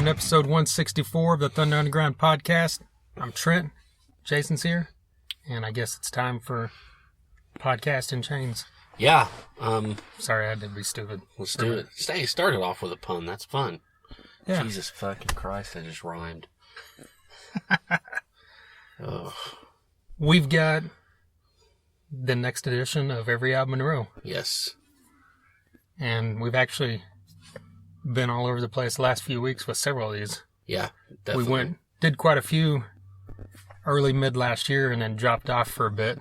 episode 164 of the Thunder Underground podcast. I'm Trent. Jason's here. And I guess it's time for Podcast in Chains. Yeah. Sorry, I had to be stupid. Let's do it. Stay started off with a pun. That's fun. Yeah. Jesus fucking Christ, that just rhymed. Oh. We've got the next edition of every album in a row. Yes. And we've actually been all over the place the last few weeks with several of these. Yeah, definitely. We did quite a few early, mid last year and then dropped off for a bit.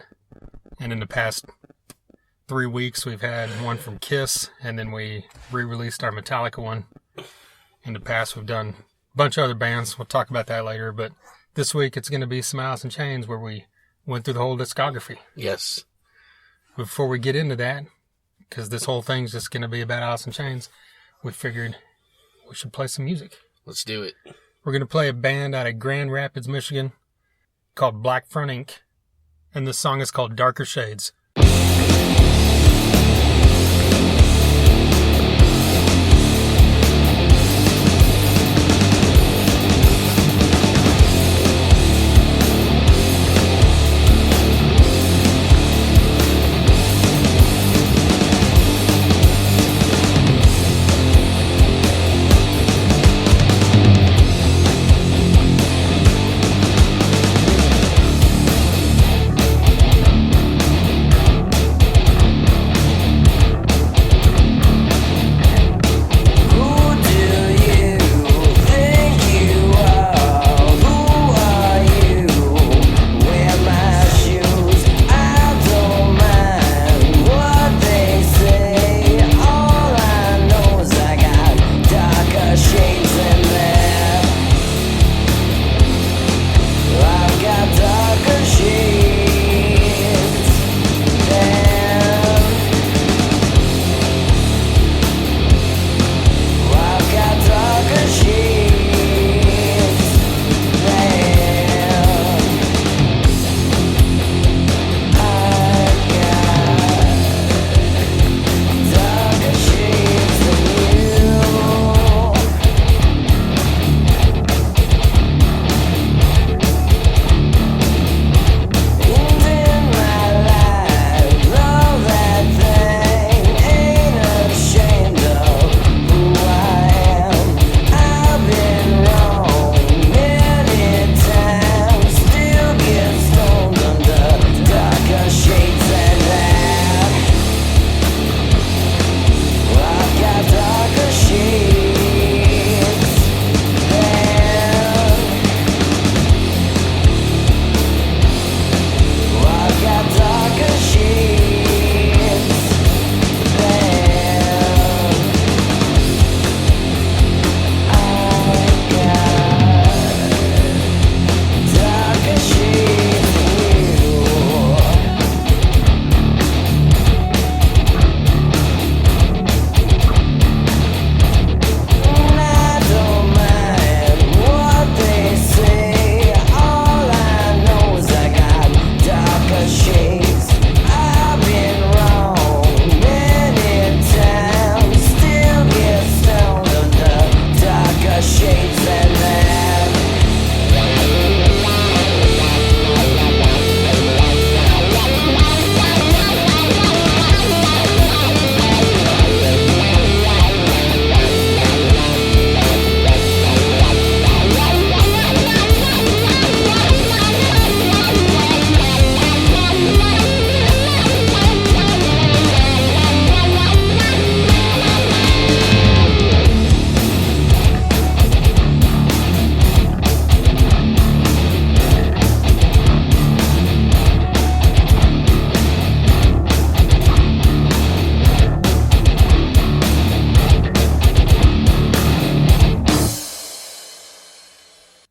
And in the past 3 weeks, we've had one from Kiss, and then we re-released our Metallica one. In the past, we've done a bunch of other bands. We'll talk about that later. But this week, it's going to be some Alice in Chains, where we went through the whole discography. Yes. Before we get into that, because this whole thing's just going to be about Alice in Chains, we figured we should play some music. Let's do it. We're going to play a band out of Grand Rapids, Michigan, called Black Front Inc., and this song is called Darker Shades.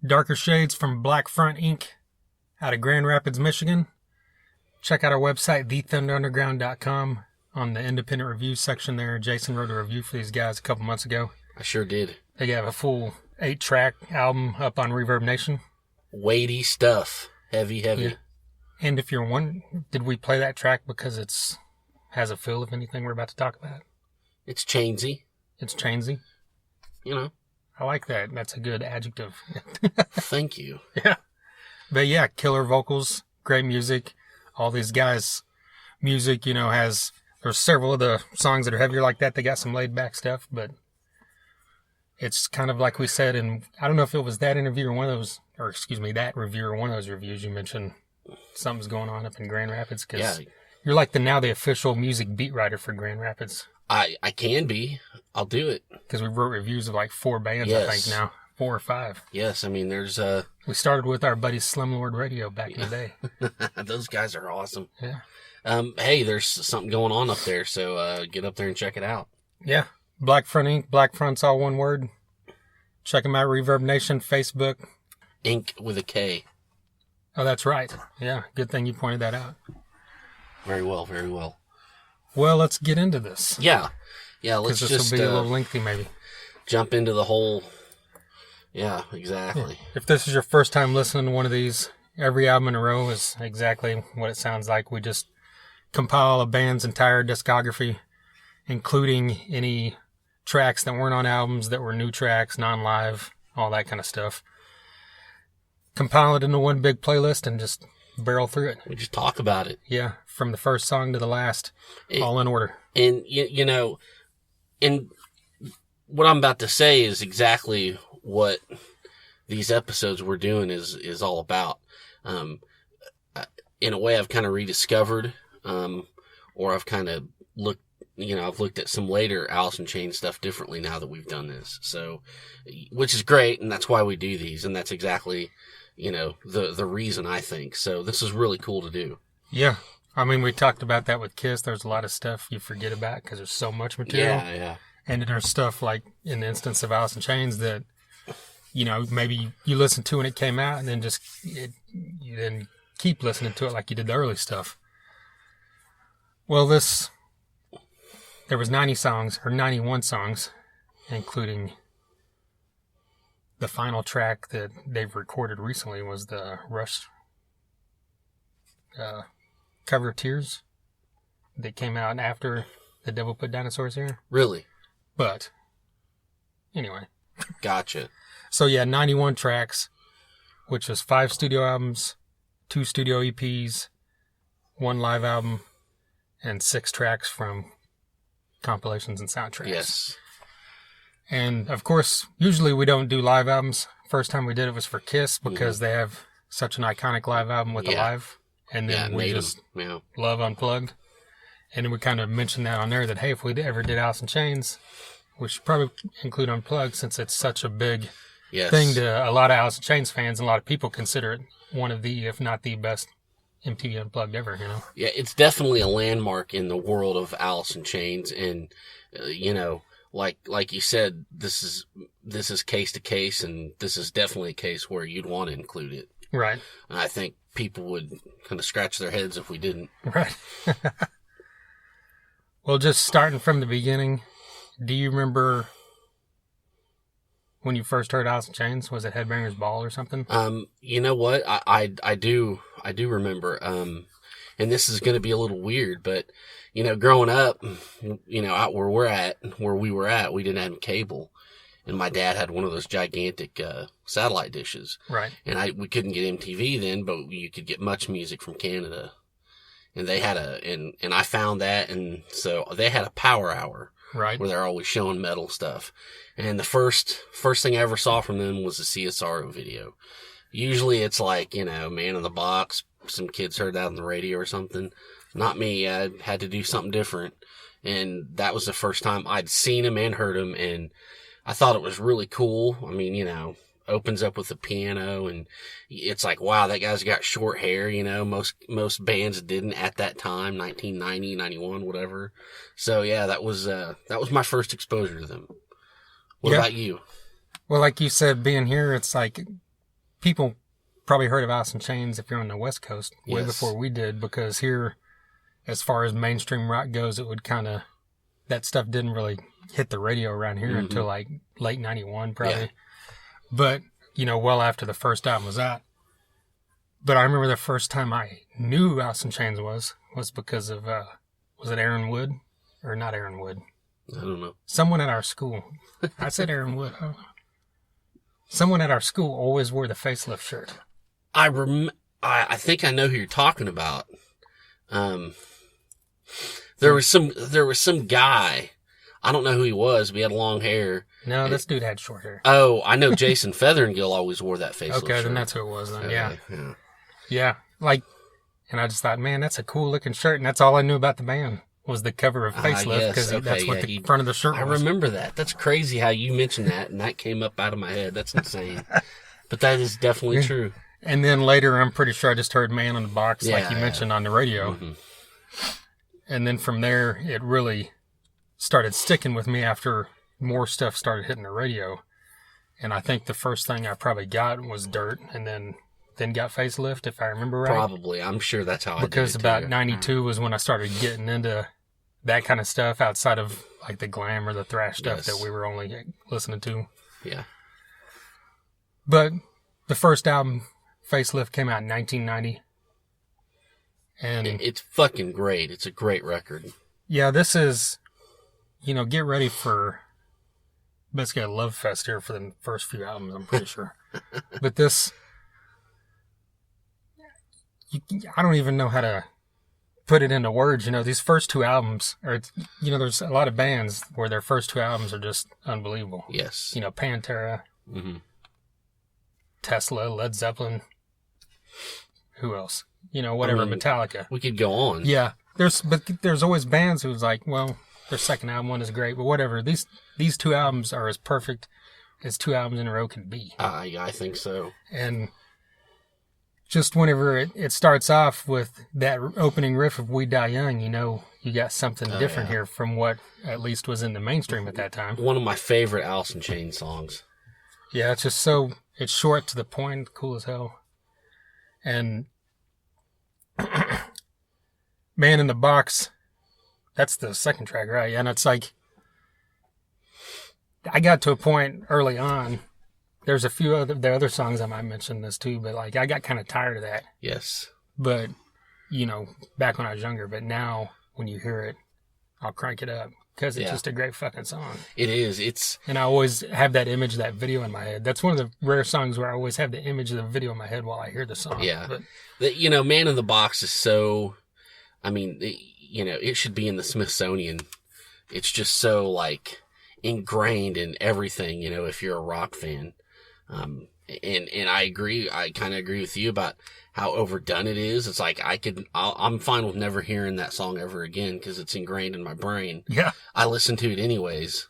Darker Shades from Black Front Inc. out of Grand Rapids, Michigan. Check out our website, thethunderunderground.com. On the independent review section there, Jason wrote a review for these guys a couple months ago. I sure did. They have a full 8-track album up on Reverb Nation. Weighty stuff. Heavy. Yeah. And if you're wondering, did we play that track because it's has a feel of anything we're about to talk about? It's Chainsy. It's Chainsy. You know. I like that. That's a good adjective. Thank you. Yeah. But yeah, killer vocals, great music. All these guys' music, there's several of the songs that are heavier like that. They got some laid back stuff, but it's kind of like we said, and I don't know if it was that interview or that review or one of those reviews you mentioned something's going on up in Grand Rapids because you're like the official music beat writer for Grand Rapids. I can be. I'll do it. Because we wrote reviews of like 4 bands, I think now. 4 or 5. Yes, I mean, there's We started with our buddy Slumlord Radio back in the day. Those guys are awesome. Yeah. Hey, there's something going on up there, so get up there and check it out. Yeah. Black Front Inc. Black Front's all one word. Check them out. Reverb Nation, Facebook. Inc. with a K. Oh, that's right. Yeah, good thing you pointed that out. Very well, very well. Well, let's get into this. Yeah, let's just... this will be a little lengthy, maybe. Jump into the whole... Yeah, exactly. Yeah. If this is your first time listening to one of these, every album in a row is exactly what it sounds like. We just compile a band's entire discography, including any tracks that weren't on albums, that were new tracks, non-live, all that kind of stuff. Compile it into one big playlist and just barrel through it. We just talk about it. Yeah, from the first song to the last, all in order. And, and what I'm about to say is exactly what these episodes we're doing is all about. In a way, I've kind of rediscovered, or I've kind of I've looked at some later Alice in Chains stuff differently now that we've done this. So, which is great, and that's why we do these, and that's exactly, the reason, I think. So this is really cool to do. Yeah. I mean, we talked about that with Kiss. There's a lot of stuff you forget about because there's so much material. Yeah. And then there's stuff like in the instance of Alice in Chains that, maybe you listened to when it came out and then you didn't keep listening to it like you did the early stuff. Well, there was 90 songs, or 91 songs, including the final track that they've recorded recently was the Rush cover of Tears that came out after The Devil Put Dinosaurs Here. Really? But, anyway. Gotcha. So yeah, 91 tracks, which was 5 studio albums, 2 studio EPs, 1 live album, and 6 tracks from compilations and soundtracks. Yes. And of course, usually we don't do live albums. First time we did it was for Kiss because they have such an iconic live album with a live. And then we just love Unplugged. And then we kind of mentioned that on there that, hey, if we ever did Alice in Chains, we should probably include Unplugged since it's such a big thing to a lot of Alice in Chains fans, and a lot of people consider it one of the, if not the best MTV Unplugged ever, Yeah, it's definitely a landmark in the world of Alice in Chains, and, like you said, this is case to case, and this is definitely a case where you'd want to include it. Right. And I think people would kind of scratch their heads if we didn't. Right. Well, just starting from the beginning, do you remember when you first heard Alice in Chains? Was it Headbangers Ball or something? You know what? I do remember. And this is going to be a little weird, but growing up, out where we were at, we didn't have cable, and my dad had one of those gigantic satellite dishes. Right. And we couldn't get MTV then, but you could get Much Music from Canada, and they had and I found that, and so they had a Power Hour. Right. Where they're always showing metal stuff. And the first thing I ever saw from them was a CSRO video. Usually it's like, Man in the Box. Some kids heard that on the radio or something. Not me. I had to do something different. And that was the first time I'd seen him and heard him. And I thought it was really cool. I mean, opens up with the piano, and it's like, wow, that guy's got short hair. Most bands didn't at that time, 1990, 91, whatever. So yeah, that was my first exposure to them. What about you? Well, like you said, being here, it's like people probably heard of Alice in Chains if you're on the West Coast way before we did, because here, as far as mainstream rock goes, it would kind of, that stuff didn't really hit the radio around here until like late 91 probably. Yeah. But, well after the first album was out. But I remember the first time I knew who Alice in Chains was because of, was it Aaron Wood? Or not Aaron Wood? I don't know. Someone at our school. I said Aaron Wood. Someone at our school always wore the facelift shirt. I think I know who you're talking about. There was some guy. I don't know who he was, but he had long hair. No, this dude had short hair. Oh, I know Jason Feathergill always wore that facelift Okay, shirt. then that's who it was then, yeah. Yeah. Yeah, like, and I just thought, man, that's a cool looking shirt, and that's all I knew about the band was the cover of Facelift, because that's what the front of the shirt was. I remember that. That's crazy how you mentioned that, and that came up out of my head. That's insane. But that is definitely true. And then later, I'm pretty sure I just heard Man in the Box, like you mentioned on the radio. Mm-hmm. And then from there, it really started sticking with me after more stuff started hitting the radio. And I think the first thing I probably got was Dirt, and then got Facelift, if I remember right. Probably. I'm sure that's how I did it. Because about 92 was when I started getting into that kind of stuff outside of like the glam or the thrash stuff that we were only listening to. Yeah. But the first album, Facelift, came out in 1990. And it's fucking great. It's a great record. Yeah, this is, get ready for basically a love fest here for the first few albums, I'm pretty sure. But this, I don't even know how to put it into words. These first two albums, there's a lot of bands where their first two albums are just unbelievable. Yes. Pantera, Tesla, Led Zeppelin, who else? Metallica. We could go on. Yeah. There's always bands who's like, well, their second album one is great, but whatever. These two albums are as perfect as two albums in a row can be. I think so. And just whenever it starts off with that opening riff of We Die Young, you got something different here from what at least was in the mainstream at that time. One of my favorite Alice in Chains songs. Yeah, it's just it's short to the point, cool as hell. And Man in the Box, that's the second track, right? And it's like, I got to a point early on, there's a few other songs I might mention this too, but like I got kind of tired of that. Yes. But, back when I was younger, but now when you hear it, I'll crank it up because it's just a great fucking song. It is. And I always have that image of that video in my head. That's one of the rare songs where I always have the image of the video in my head while I hear the song. Yeah. But, Man in the Box is so, it should be in the Smithsonian. It's just so like ingrained in everything, if you're a rock fan. And I agree. I kind of agree with you about how overdone it is. It's like I'm fine with never hearing that song ever again because it's ingrained in my brain. Yeah, I listen to it anyways.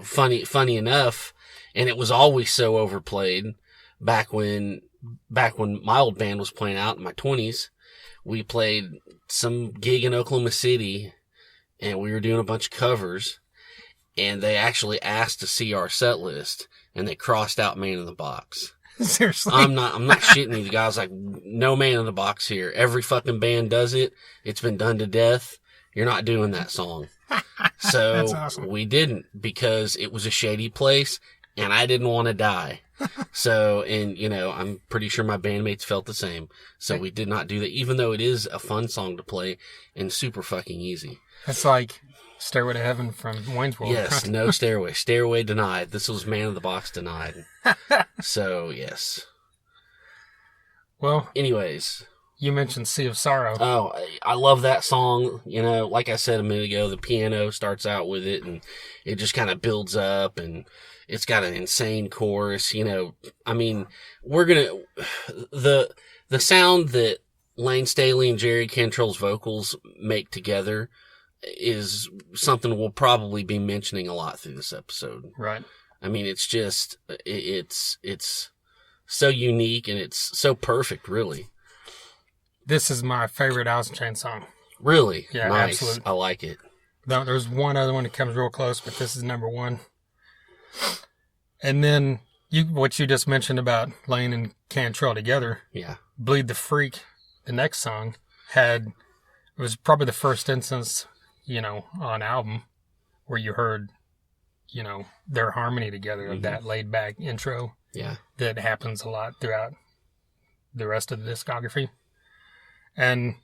Funny enough, and it was always so overplayed. Back when my old band was playing out in my 20s, we played some gig in Oklahoma City, and we were doing a bunch of covers. And they actually asked to see our set list, and they crossed out Man in the Box. Seriously? I'm not shitting you. The guy's like, no Man in the Box here. Every fucking band does it. It's been done to death. You're not doing that song. So That's awesome. We didn't because it was a shady place, and I didn't want to die. So, and I'm pretty sure my bandmates felt the same. So we did not do that, even though it is a fun song to play and super fucking easy. That's like Stairway to Heaven from Wayne's World. Yes, no Stairway. Stairway denied. This was Man in the Box denied. So, yes. Well, anyways. You mentioned Sea of Sorrow. Oh, I love that song. Like I said a minute ago, the piano starts out with it and it just kind of builds up and it's got an insane chorus. We're going to, the sound that Lane Staley and Jerry Cantrell's vocals make together is something we'll probably be mentioning a lot through this episode. Right. It's just, it's so unique and it's so perfect, really. This is my favorite Alice in Chains song. Really? Yeah, nice. absolutely. I like it. No, there's one other one that comes real close, but this is number one. And then what you just mentioned about Lane and Cantrell together. Yeah. Bleed the Freak, the next song, it was probably the first instance, on album where you heard, their harmony together of that laid back intro. Yeah. That happens a lot throughout the rest of the discography. And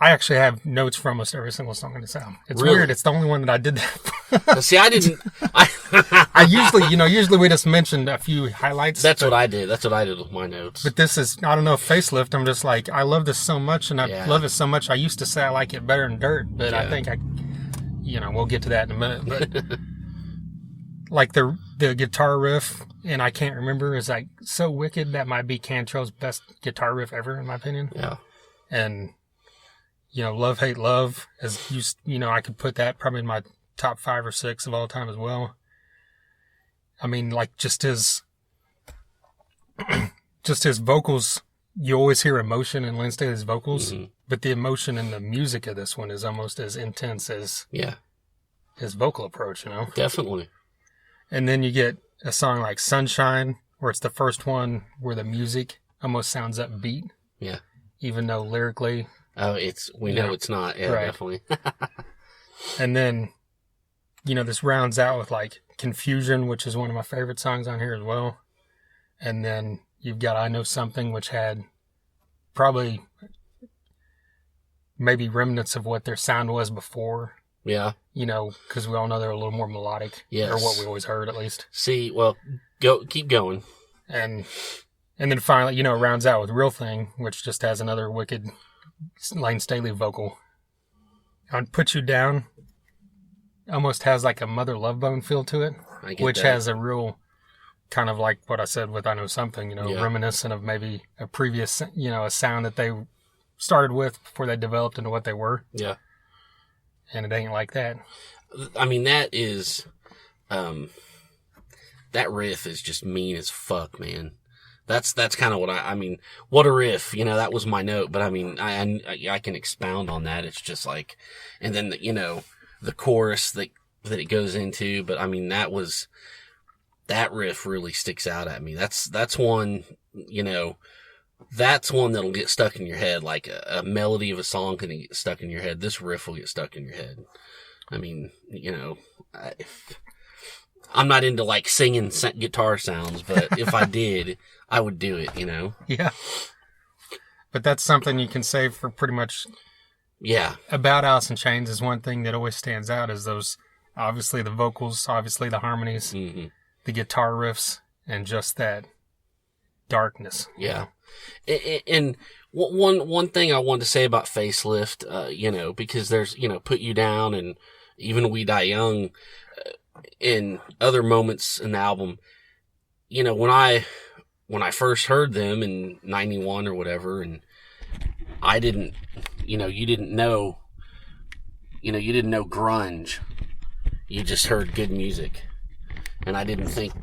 I actually have notes for almost every single song in this album. It's Really? weird. It's the only one that I did that. But see, I didn't. I usually we just mentioned a few highlights. That's what I did. That's what I did with my notes. But this is, I don't know, Facelift. I'm just like, I love this so much, and I Yeah. love it so much. I used to say I like it better than Dirt, but I Yeah. think we'll get to that in a minute. But like the guitar riff, and I can't remember, is like so wicked. That might be Cantrell's best guitar riff ever, in my opinion. Yeah. And Love Hate Love, as I could put that probably in my top 5 or 6 of all time as well. I mean, like just his vocals. You always hear emotion in Lynn Staley's vocals, but the emotion in the music of this one is almost as intense as his vocal approach. Definitely. And then you get a song like Sunshine, where it's the first one where the music almost sounds upbeat. Yeah. Even though lyrically. Oh, we know it's not. Yeah, right. Definitely. And then, this rounds out with like Confusion, which is one of my favorite songs on here as well. And then you've got I Know Something, which had probably maybe remnants of what their sound was before. Yeah. Because we all know they're a little more melodic. Yes. Or what we always heard, at least. See, well, keep going. And then finally, it rounds out with Real Thing, which just has another wicked Lane Staley vocal. On Put You Down, almost has like a Mother Love Bone feel to it, which has a real kind of like what I said with I Know Something, reminiscent of maybe a previous, a sound that they started with before they developed into what they were. Yeah. And it ain't like that. I mean, that is, that riff is just mean as fuck, man. That's kind of what I mean, what a riff, that was my note, but I mean, I can expound on that. It's just like, and then, the chorus that it goes into, but I mean, that riff really sticks out at me. That's one, that's one that'll get stuck in your head. Like a melody of a song can get stuck in your head. This riff will get stuck in your head. I mean, I'm not into like singing guitar sounds, but if I did, I would do it, Yeah. But that's something you can say for pretty much. Yeah. About Alice in Chains is one thing that always stands out is those, obviously the vocals, obviously the harmonies, the guitar riffs, and just that darkness. Yeah. And one thing I wanted to say about Facelift, because there's, Put You Down and even We Die Young, in other moments in the album, when I first heard them in 91 or whatever, and I didn't, you didn't know grunge. You just heard good music. And I didn't think,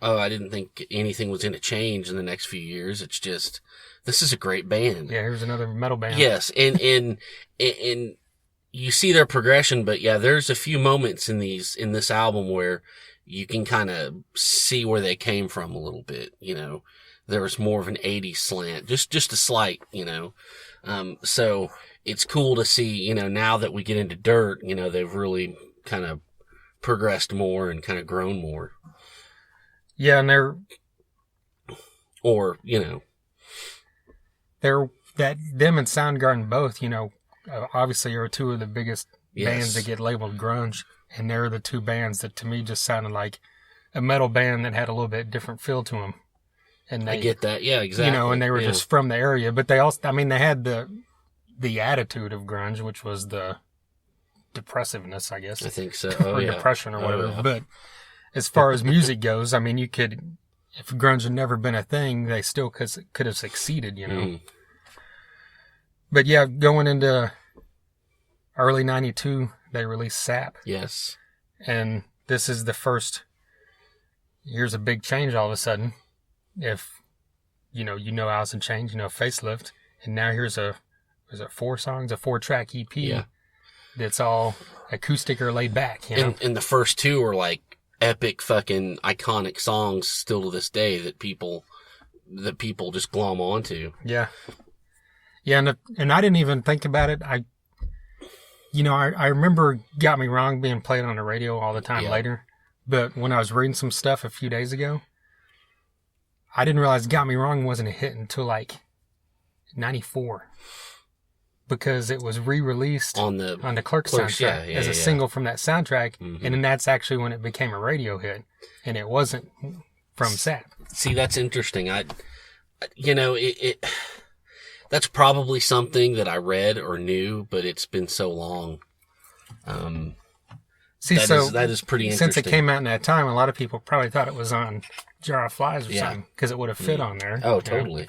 I didn't think anything was going to change in the next few years. It's just, this is a great band. Yeah, here's another metal band. Yes, and you see their progression, but yeah, there's a few moments in this album where you can kind of see where they came from a little bit. There was more of an 80s slant, just a slight, so it's cool to see, now that we get into Dirt, they've really kind of progressed more and kind of grown more. Yeah, and they're them and Soundgarden both, obviously are two of the biggest bands that get labeled grunge, and they're the two bands that to me just sounded like a metal band that had a little bit different feel to them. And I get that, yeah, exactly. And they were just from the area, but they also, they had the attitude of grunge, which was the depressiveness, I guess. I think so. Or depression or whatever. Yeah. But as far as music goes, you could, if grunge had never been a thing, they still could have succeeded, But yeah, going into early 92, they released Sap. Yes. And this is the first, here's a big change all of a sudden. If, Alice in Chains, Facelift. And now here's a 4-track EP. Yeah. That's all acoustic or laid back. And the first two are like epic fucking iconic songs still to this day that people just glom onto. Yeah. Yeah, and I didn't even think about it. I remember Got Me Wrong being played on the radio all the time later. But when I was reading some stuff a few days ago, I didn't realize Got Me Wrong wasn't a hit until like 94. because it was re-released on the Clerks soundtrack as a single from that soundtrack, Mhm. and then that's actually when it became a radio hit, and it wasn't from Sap. See, that's interesting. It that's probably something that I read or knew, but it's been so long. That is pretty interesting. Since it came out in that time, a lot of people probably thought it was on Jar of Flies or something, because it would have fit on there. Oh, totally.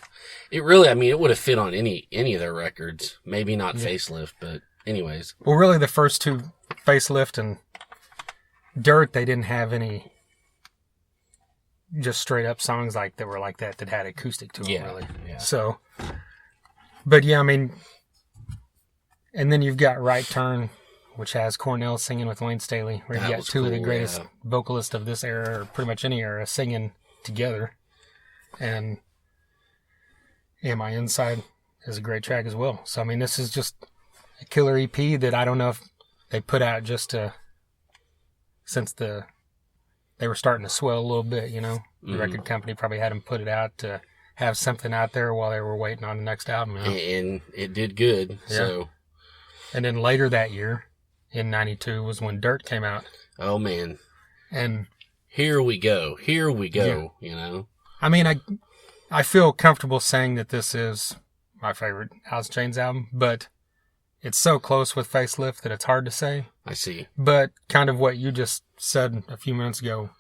It really, it would have fit on any of their records. Maybe not Facelift, but anyways. Well, really, the first two, Facelift and Dirt, they didn't have any just straight up songs that were like that had acoustic to them, really. Yeah. So, but yeah, and then you've got Right Turn, which has Cornell singing with Wayne Staley, where you got two of the greatest vocalists of this era, or pretty much any era, singing together. And Am I Inside is a great track as well. So, this is just a killer EP that I don't know if they put out just since they were starting to swell a little bit, The record company probably had them put it out to have something out there while they were waiting on the next album. And it did good, so. And then later that year, in 92, was when Dirt came out. Oh, man. And here we go, I feel comfortable saying that this is my favorite Alice in Chains album, but it's so close with Facelift that it's hard to say. I see. But kind of what you just said a few minutes ago,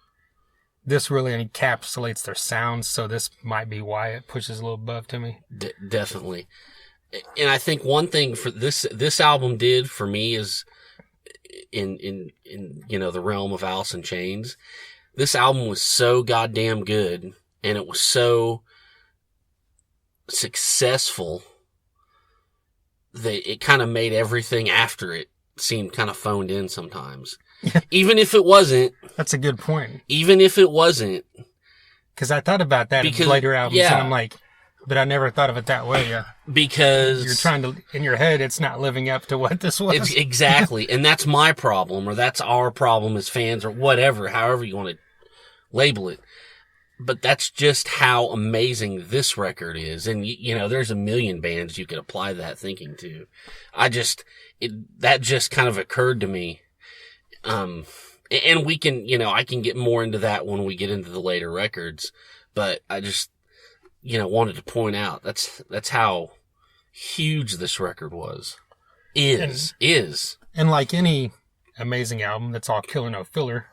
this really encapsulates their sound, so this might be why it pushes a little above to me. Definitely. And I think one thing for this album did for me is in the realm of Alice in Chains, this album was so goddamn good, and it was so successful that it kind of made everything after it seem kind of phoned in sometimes. Even if it wasn't. That's a good point. Even if it wasn't. Because I thought about that in later albums, and I'm like, but I never thought of it that way. Yeah. Because you're trying to, in your head, it's not living up to what this was. Exactly. And that's my problem, or that's our problem as fans, or whatever, however you want to label it. But that's just how amazing this record is. And, there's a million bands you could apply that thinking to. That just kind of occurred to me. And we can, I can get more into that when we get into the later records. But I just, wanted to point out that's how huge this record was. Is. And like any amazing album that's all killer, no filler,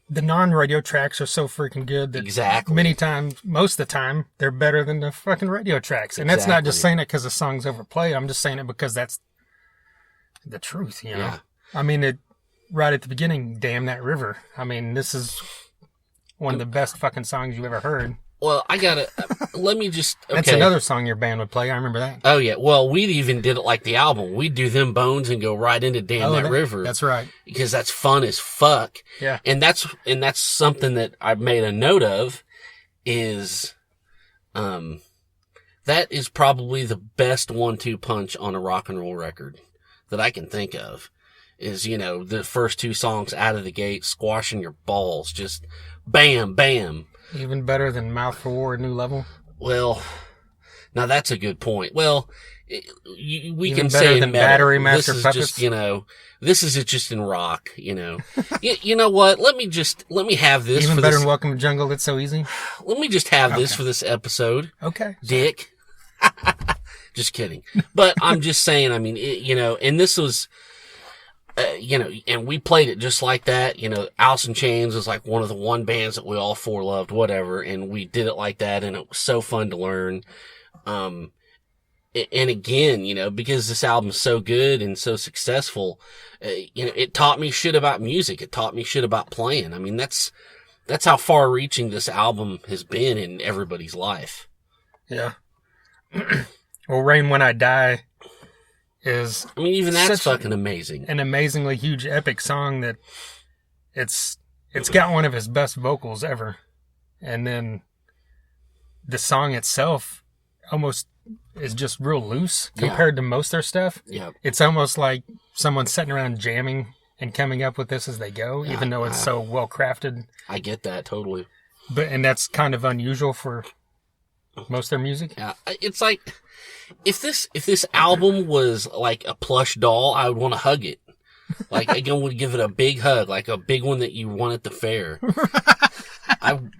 the non-radio tracks are so freaking good that most of the time, they're better than the fucking radio tracks. And that's not just saying it because the song's overplayed. I'm just saying it because that's the truth, Yeah. Right at the beginning, Damn That River. This is one of the best fucking songs you ever heard. Well, let me just, okay. That's another song your band would play. I remember that. Oh, yeah. Well, we even did it like the album. We'd do Them Bones and go right into Damn That River. That's right. Because that's fun as fuck. Yeah. And that's something that I made a note of is, that is probably the best 1-2 punch on a rock and roll record that I can think of. Is, the first two songs out of the gate, squashing your balls, just bam, bam. Even better than Mouth for War, New Level? Well, now that's a good point. Well, we Even can say than Battery Master this is Puppets? just, this is just in rock, you know what? Let me have this. Even for better this. than Welcome to Jungle, It's So Easy? Let me just have this for this episode. Okay. Dick. Just kidding. But I'm just saying, and this was, and we played it just like that. Alice in Chains was like one of the one bands that we all four loved, whatever. And we did it like that. And it was so fun to learn. And again, because this album's so good and so successful, it taught me shit about music. It taught me shit about playing. That's how far reaching this album has been in everybody's life. Yeah. Well, Rain When I Die is even that's fucking amazing. An amazingly huge epic song that it's got one of his best vocals ever. And then the song itself almost is just real loose compared to most of their stuff. Yeah. It's almost like someone sitting around jamming and coming up with this as they go, even though it's so well crafted. I get that totally. And that's kind of unusual for most of their music. Yeah, it's like if this album was like a plush doll, I would want to hug it. Like I would give it a big hug, like a big one that you won at the fair.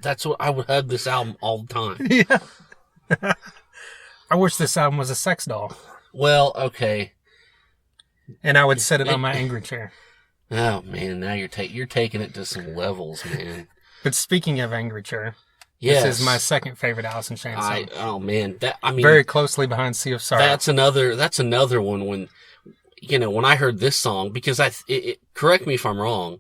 That's what I would hug this album all the time. Yeah. I wish this album was a sex doll. Well, okay. And I would set it on my angry chair. Oh man, now you're taking it to some levels, man. But speaking of angry chair, yes. This is my second favorite Alice in Chains song. Oh man, very closely behind Sea of Sorrow. That's another one when, when I heard this song, because correct me if I'm wrong,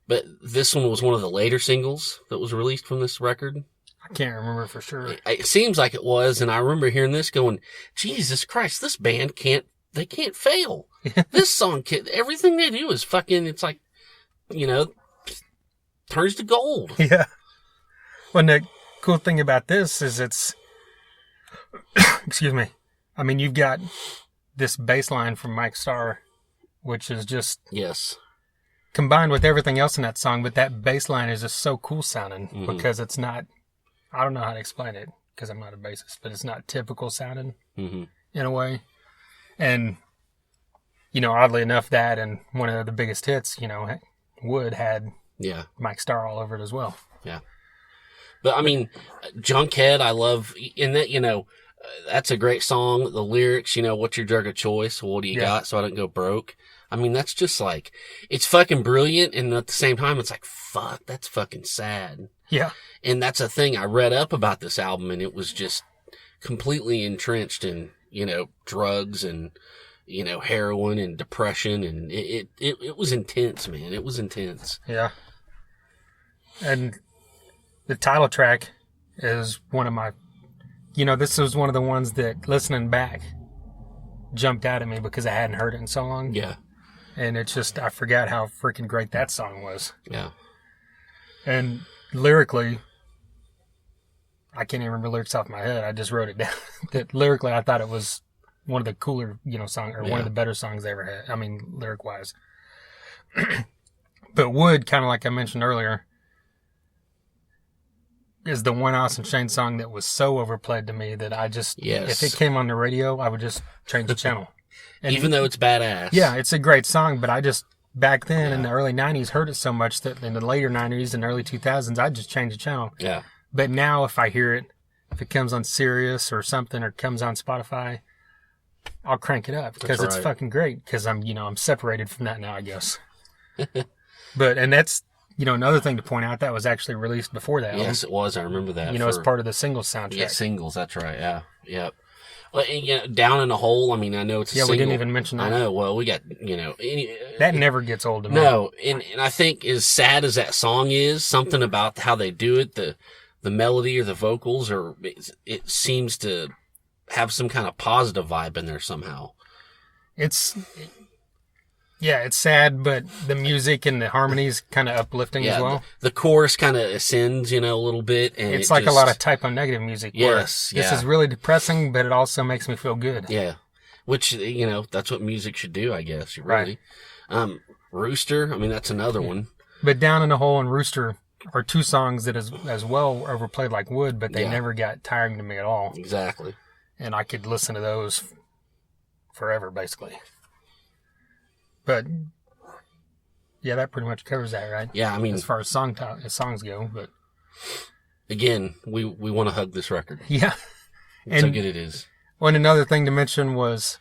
but this one was one of the later singles that was released from this record. I can't remember for sure. It seems like it was, and I remember hearing this going, Jesus Christ, this band can't fail. This song, everything they do is fucking, it's like, turns to gold. Yeah. Well, the cool thing about this is it's, excuse me. I mean, you've got this bass line from Mike Starr, which is just yes, combined with everything else in that song, but that bass line is just so cool sounding because it's not, I don't know how to explain it because I'm not a bassist, but it's not typical sounding in a way. And, oddly enough, that and one of the biggest hits, Wood had Mike Starr all over it as well. Yeah. But I mean, Junkhead, I love, in that, that's a great song. The lyrics, what's your drug of choice? Well, what do you got so I don't go broke? I mean, that's just like, it's fucking brilliant. And at the same time, it's like, fuck, that's fucking sad. Yeah. And that's a thing I read up about this album, and it was just completely entrenched in, drugs and, heroin and depression. And it was intense, man. It was intense. Yeah. And the title track is one of my, this was one of the ones that listening back jumped out at me because I hadn't heard it in so long. Yeah. And it's just, I forgot how freaking great that song was. Yeah. And lyrically, I can't even remember lyrics off my head. I just wrote it down. That lyrically, I thought it was one of the cooler, songs, or one of the better songs they ever had. I mean, lyric wise. But Wood, kind of like I mentioned earlier, is the one Alice in Chains song that was so overplayed to me that I just, if it came on the radio, I would just change the channel. And even though it's badass. Yeah, it's a great song, but I just, back then in the early 90s, heard it so much that in the later 90s and early 2000s, I'd just change the channel. Yeah. But now if I hear it, if it comes on Sirius or something, or comes on Spotify, I'll crank it up because it's fucking great. Because I'm separated from that now, I guess. And that's, another thing to point out, that was actually released before that. Yes, it was. I remember that. As part of the singles soundtrack. Yeah, singles. That's right. Yeah. Yep. Well, Down in a Hole. I mean, I know it's a single. We didn't even mention that. I know. Well, we got, that never gets old to me. No. And I think as sad as that song is, something about how they do it, the melody or the vocals, or it seems to have some kind of positive vibe in there somehow. It's sad, but the music and the harmonies kind of uplifting as well. The chorus kind of ascends, a little bit. And it's like a lot of Type O Negative music. Yes. This is really depressing, but it also makes me feel good. Yeah. Which, that's what music should do, I guess. Really. Right. Rooster, I mean, that's another one. But Down in the Hole and Rooster are two songs that is as well overplayed like Wood, but they never got tiring to me at all. Exactly. And I could listen to those forever, basically. But yeah, that pretty much covers that, right? Yeah, I mean, as far as songs go. But again, we want to hug this record. Yeah, so good it is. Well, and another thing to mention was,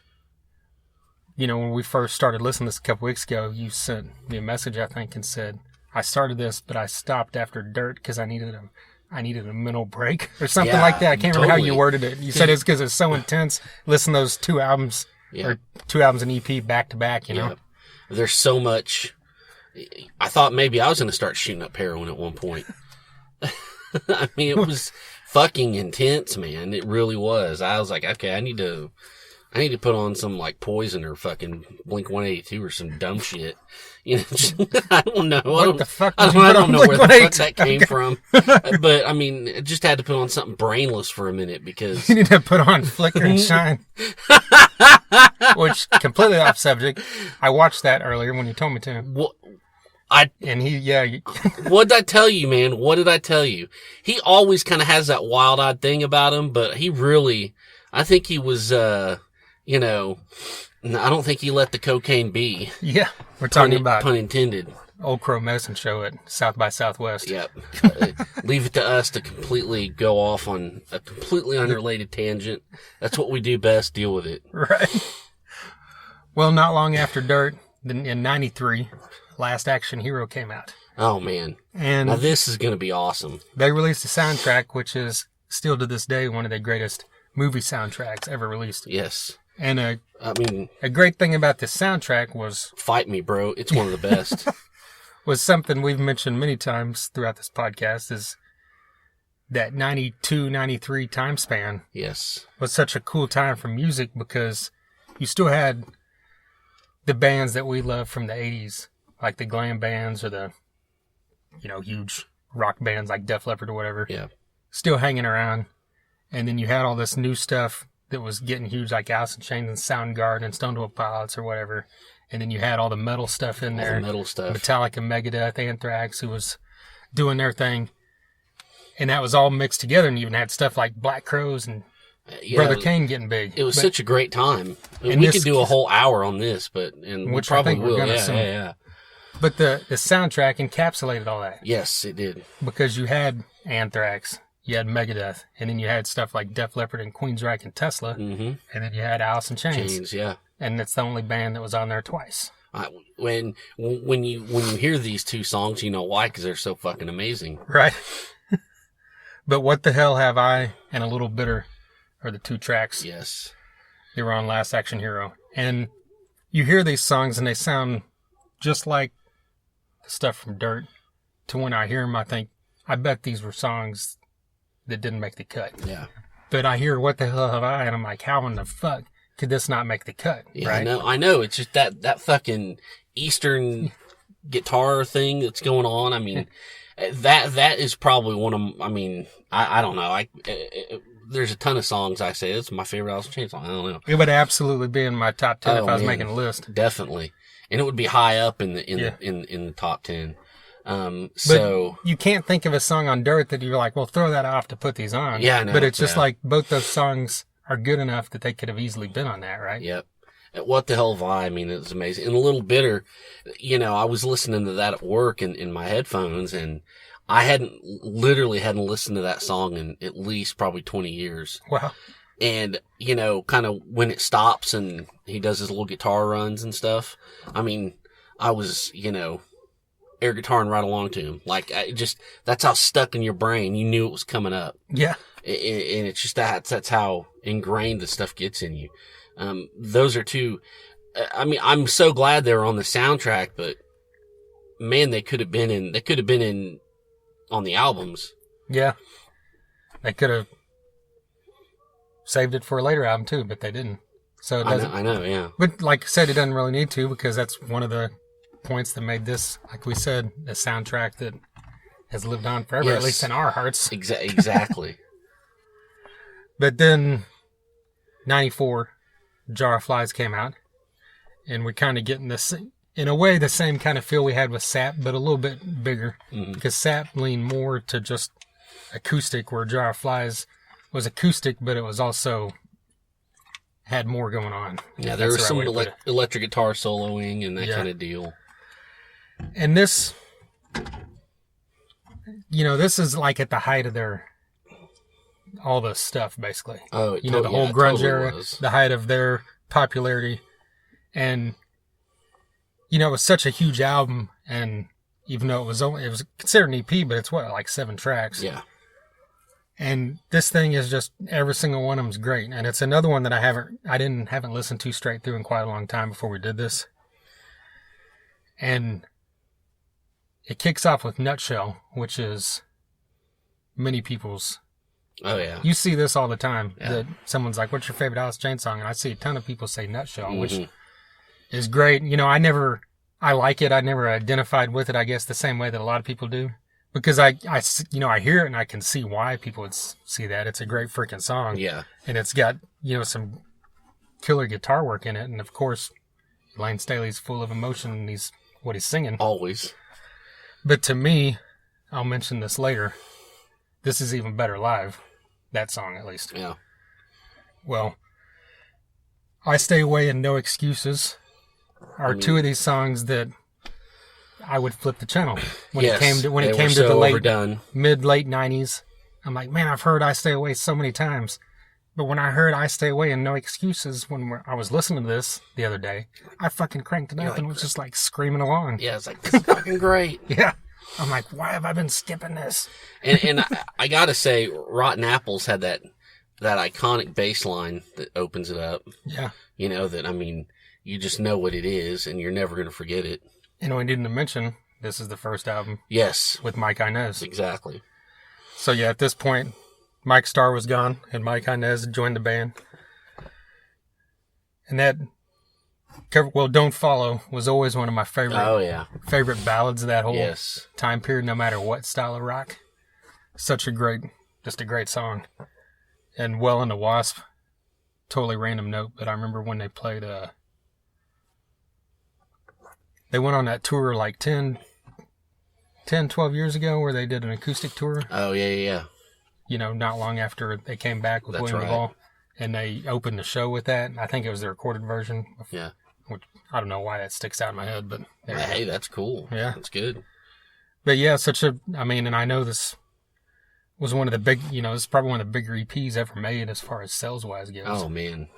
when we first started listening to this a couple weeks ago, you sent me a message, I think, and said, "I started this, but I stopped after Dirt because I needed a mental break," or something like that. I can't remember how you worded it. You said it's because it's so intense. Listen to those two albums or two albums and EP back to back. Yeah. There's so much. I thought maybe I was going to start shooting up heroin at one point. I mean, it was fucking intense, man. It really was. I was like, okay, I need to put on some like Poison or fucking Blink-182 or some dumb shit. I don't know. What the fuck? I don't know where the fuck that came from. But I mean, I just had to put on something brainless for a minute because you need to put on Flicker and Shine. Which, completely off subject, I watched that earlier when you told me to. Well, And he What did I tell you, man? What did I tell you? He always kind of has that wild-eyed thing about him, but he really, I think he was, I don't think he let the cocaine be. Yeah. We're talking about pun intended. Old Crow Medicine Show at South by Southwest. Yep. Leave it to us to completely go off on a completely unrelated tangent. That's what we do best. Deal with it. Right. Well, not long after Dirt, in 93, Last Action Hero came out. Oh, man. And now this is going to be awesome. They released a soundtrack, which is still to this day one of the greatest movie soundtracks ever released. Yes. And a great thing about this soundtrack was... Fight me, bro. It's one of the best. was something we've mentioned many times throughout this podcast, is that 92, 93 time span. Yes. Was such a cool time for music because you still had the bands that we love from the 80s, like the glam bands or the, huge rock bands like Def Leppard or whatever. Yeah. Still hanging around. And then you had all this new stuff that was getting huge, like Alice in Chains and Soundgarden and Stone Temple Pilots or whatever. And then you had all the metal stuff in there. All the metal stuff. Metallica, Megadeth, Anthrax, who was doing their thing. And that was all mixed together. And you even had stuff like Black Crowes and Brother Kane getting big. It was such a great time. We could do a whole hour on this, and we probably will. Yeah. But the soundtrack encapsulated all that. Yes, it did. Because you had Anthrax, you had Megadeth, and then you had stuff like Def Leppard and Queensryche and Tesla, and then you had Alice in Chains. Yeah. And it's the only band that was on there twice. When you hear these two songs, you know why, because they're so fucking amazing. Right. But What the Hell Have I and A Little Bitter are the two tracks. Yes. They were on Last Action Hero. And you hear these songs and they sound just like the stuff from Dirt. To when I hear them, I think, I bet these were songs that didn't make the cut. Yeah. But I hear What the Hell Have I, and I'm like, how in the fuck could this not make the cut? Yeah, right? I know. It's just that fucking Eastern guitar thing that's going on. I mean, that is probably one of, I don't know. There's a ton of songs I say, it's my favorite Alice in Chains song. I don't know. It would absolutely be in my top 10 if I was making a list. Definitely. And it would be high up in the top 10. But you can't think of a song on Dirt that you're like, well, throw that off to put these on. Yeah, I know. But it's just like both those songs are good enough that they could have easily been on that, right? Yep. What the Hell Have I? I mean, it was amazing. And A Little Bitter, I was listening to that at work in my headphones, and I hadn't listened to that song in at least probably 20 years. Wow. And, kind of when it stops and he does his little guitar runs and stuff, I mean, I was, air guitaring right along to him. Like, that's how stuck in your brain. You knew it was coming up. Yeah. And it's just that's how ingrained the stuff gets in you. Those are two, I'm so glad they were on the soundtrack, but man, they could have been in on the albums. Yeah. They could have saved it for a later album too, but they didn't. So it doesn't. I know, yeah. But like I said, it doesn't really need to, because that's one of the points that made this, like we said, a soundtrack that has lived on forever, Yes. at least in our hearts. Exactly. But then, 94, Jar of Flies came out, and we're kind of getting this, in a way, the same kind of feel we had with Sap, but a little bit bigger, because Sap leaned more to just acoustic, where Jar of Flies was acoustic, but it was also had more going on. Yeah, there was some electric guitar soloing and that kind of deal. And this, this is like at the height of all the stuff, basically. Oh, the whole grunge era, the height of their popularity. And, it was such a huge album, and even though it was considered an EP, but it's like 7 tracks. Yeah. And this thing is just, every single one of them is great. And it's another one that I haven't listened to straight through in quite a long time before we did this. And it kicks off with Nutshell, which is many people's. Oh, yeah. You see this all the time. Yeah. That someone's like, what's your favorite Alice in Chains song? And I see a ton of people say Nutshell, which is great. I like it. I never identified with it, I guess, the same way that a lot of people do. Because I hear it and I can see why people would see that. It's a great freaking song. Yeah. And it's got, some killer guitar work in it. And of course, Lane Staley's full of emotion and what he's singing. Always. But to me, I'll mention this later. This is even better live. That song, at least. Yeah. Well, I Stay Away and No Excuses are two of these songs that I would flip the channel when it came to the mid-late 90s. I'm like, man, I've heard I Stay Away so many times. But when I heard I Stay Away and No Excuses, when I was listening to this the other day, I fucking cranked it up and was just like screaming along. Yeah, it's like, this is fucking great. Yeah. I'm like, why have I been skipping this? And I gotta say, Rotten Apples had that iconic bass line that opens it up. Yeah. You know, that, I mean, you just know what it is and you're never going to forget it. And we didn't mention, this is the first album. Yes. With Mike Inez. Exactly. So yeah, at this point, Mike Starr was gone, and Mike Inez joined the band. And that, well, Don't Follow was always one of my favorite ballads of that whole time period, no matter what style of rock. Such a great song. And Well and the Wasp, totally random note, but I remember when they played, they went on that tour like 12 years ago where they did an acoustic tour. Oh, yeah. You know, not long after they came back with William DuVall. And they opened the show with that. I think it was the recorded version. Yeah. Which, I don't know why that sticks out in my head, but... Hey, that's cool. Yeah. That's good. But yeah, and I know this was one of the big, this is probably one of the bigger EPs ever made as far as sales-wise goes. Oh, man.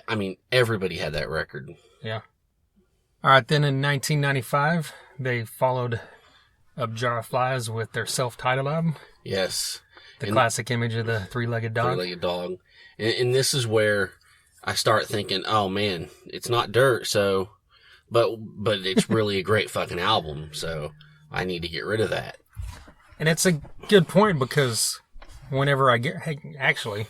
I mean, everybody had that record. Yeah. All right, then in 1995, they followed up Jar of Flies with their self-titled album. Yes. The classic image of the three-legged dog. And this is where I start thinking, oh man, it's not dirt, so, but it's really a great fucking album, so I need to get rid of that. And it's a good point because whenever actually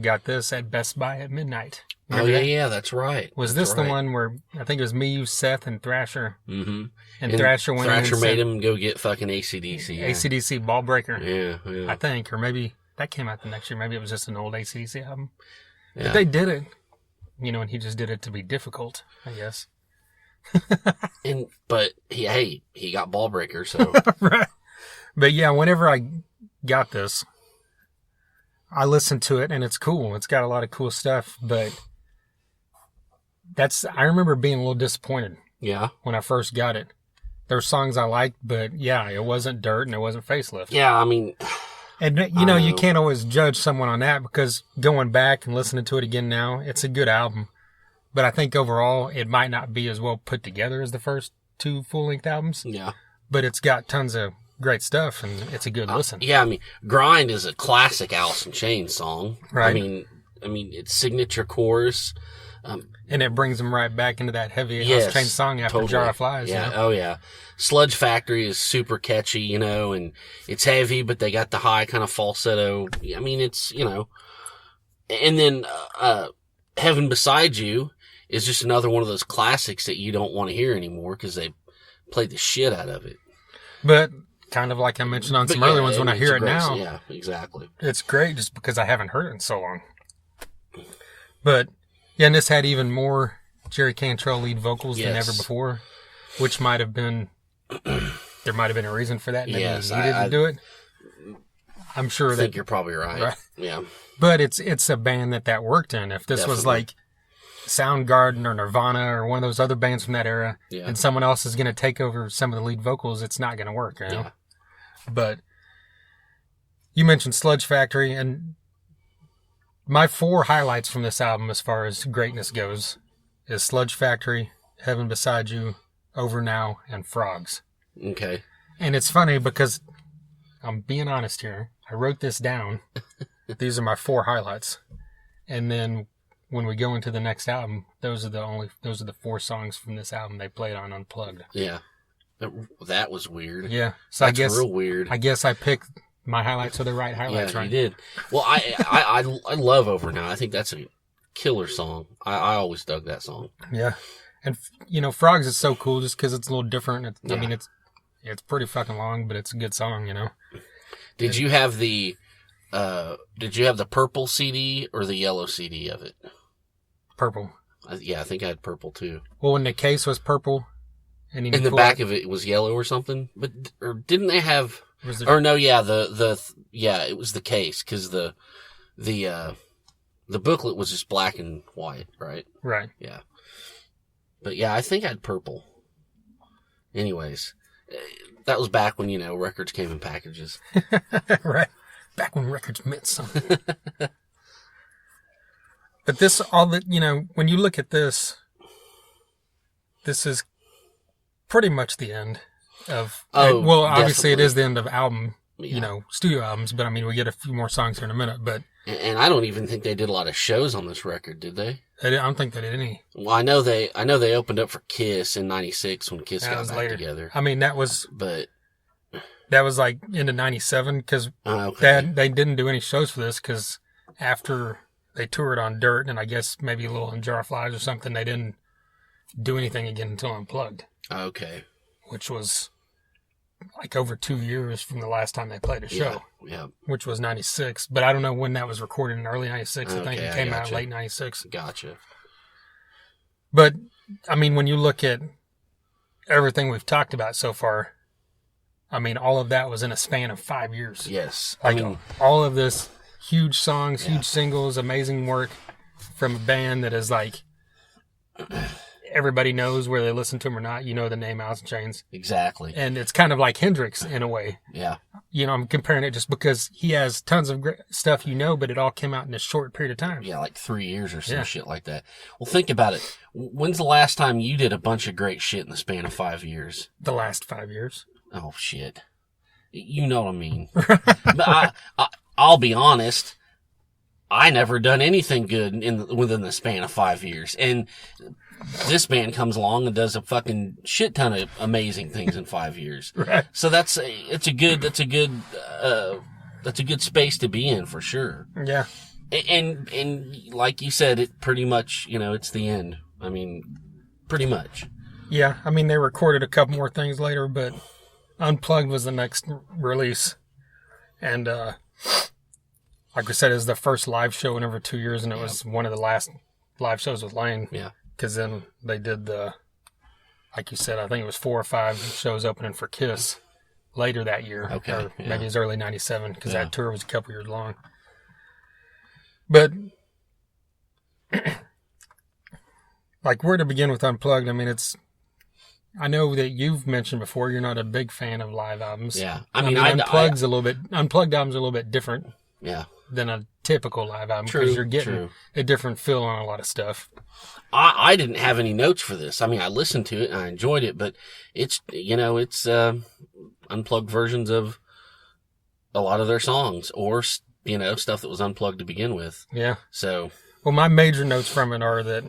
got this at Best Buy at midnight. Remember yeah, that's right. Was this the one where I think it was me, you, Seth, and Thrasher? Mm-hmm. And Thrasher went Thrasher made him go get fucking AC/DC. Yeah. AC/DC Ball Breaker. Yeah. I think, or maybe that came out the next year. Maybe it was just an old AC/DC album. Yeah. But they did it, and he just did it to be difficult, I guess. But he got Ball Breaker, so. Right. But yeah, whenever I got this, I listened to it, and it's cool. It's got a lot of cool stuff, but I remember being a little disappointed. Yeah. When I first got it. There were songs I liked, but yeah, it wasn't Dirt and it wasn't Facelift. Yeah, I mean... And, you can't always judge someone on that because going back and listening to it again now, it's a good album. But I think overall, it might not be as well put together as the first two full-length albums. Yeah. But it's got tons of great stuff, and it's a good listen. Yeah, I mean, Grind is a classic Alice in Chains song. Right. I mean, it's signature chorus. And it brings them right back into that heavy Alice in Chains song after totally. Jar of Flies. Yeah, oh yeah. Sludge Factory is super catchy, and it's heavy, but they got the high kind of falsetto. I mean, it's, and then, Heaven Beside You is just another one of those classics that you don't want to hear anymore because they played the shit out of it. But kind of like I mentioned on some earlier ones, when I hear it now. Yeah, exactly. It's great just because I haven't heard it in so long. But, yeah, and this had even more Jerry Cantrell lead vocals than ever before, which might have been, there might have been a reason for that. Maybe he needed to do it. I'm sure I think you're probably right. Yeah. But it's a band that worked in. If this was like Soundgarden or Nirvana or one of those other bands from that era, and someone else is going to take over some of the lead vocals, it's not going to work, Yeah. But you mentioned Sludge Factory, and my 4 highlights from this album as far as greatness goes is Sludge Factory, Heaven Beside You, Over Now, and Frogs. Okay. And it's funny because I'm being honest here. I wrote this down. These are my 4 highlights. And then when we go into the next album, those are the 4 songs from this album they played on Unplugged. Yeah. That was weird. Yeah. So That's real weird. I guess I picked my highlights are the right highlights, right? You did. Well, I love Over Now. I think that's a killer song. I always dug that song. Yeah. And, Frogs is so cool just because it's a little different. I mean, it's pretty fucking long, but it's a good song, Did you have the purple CD or the yellow CD of it? Purple. Yeah, I think I had purple too. Well, when the case was purple And the back of it was yellow or something. But or didn't they have? Was there, Or no, yeah, it was the case because the booklet was just black and white, right? right. Yeah. But yeah, I think I had purple. Anyways, that was back when records came in packages. Right. Back when records meant something. But this, all that, when you look at this is pretty much the end of, well, obviously definitely. it is the end of album, Yeah. Studio albums, but I mean, we get a few more songs here in a minute, but And I don't even think they did a lot of shows on this record, did they? I don't think they did any. Well, I know they opened up for Kiss in '96 when Kiss That got was back later. together. I mean, that was But like into 97 because okay. they didn't do any shows for this because after they toured on Dirt and I guess maybe a little on Jar of Flies or something, they didn't do anything again until Unplugged, Okay. which was like over 2 years from the last time they played a show, Yeah. which was 96. But I don't know when that was recorded, in early 96. I think Okay, it I came out gotcha. late 96. Gotcha. But, I mean, when you look at everything we've talked about so far, I mean, all of that was in a span of 5 years. Yes. Like, I mean, all of this huge songs, Yeah. huge singles, amazing work from a band that is like, everybody knows whether they listen to them or not. You know the name Alice in Chains. exactly. And it's kind of like Hendrix in a way. Yeah. I'm comparing it just because he has tons of great stuff, but it all came out in a short period of time. Yeah, like 3 years or some Yeah. shit like that. Well, think about it. When's the last time you did a bunch of great shit in the span of 5 years? The last 5 years. Oh, shit. You know what I mean. But I'll be honest. I never done anything good within the span of 5 years. And this band comes along and does a fucking shit ton of amazing things in 5 years. Right. So that's a good space to be in for sure. Yeah. And like you said, it pretty much, it's the end. I mean, pretty much. Yeah. I mean, they recorded a couple more things later, but Unplugged was the next release. And, like we said, it was the first live show in over 2 years, and it was one of the last live shows with Lane. Yeah. Because then they did like you said, I think it was 4 or 5 shows opening for Kiss later that year. Okay, Or yeah. maybe it was early 97 because Yeah. that tour was a couple years long. But, like, where to begin with Unplugged? I mean, I know that you've mentioned before you're not a big fan of live albums. Yeah. Unplugged albums are a little bit different yeah. than a typical live album True, because you're getting true. a different feel on a lot of stuff. I didn't have any notes for this. I mean, I listened to it and I enjoyed it, but it's unplugged versions of a lot of their songs or, stuff that was unplugged to begin with. Yeah. So, Well, my major notes from it are that,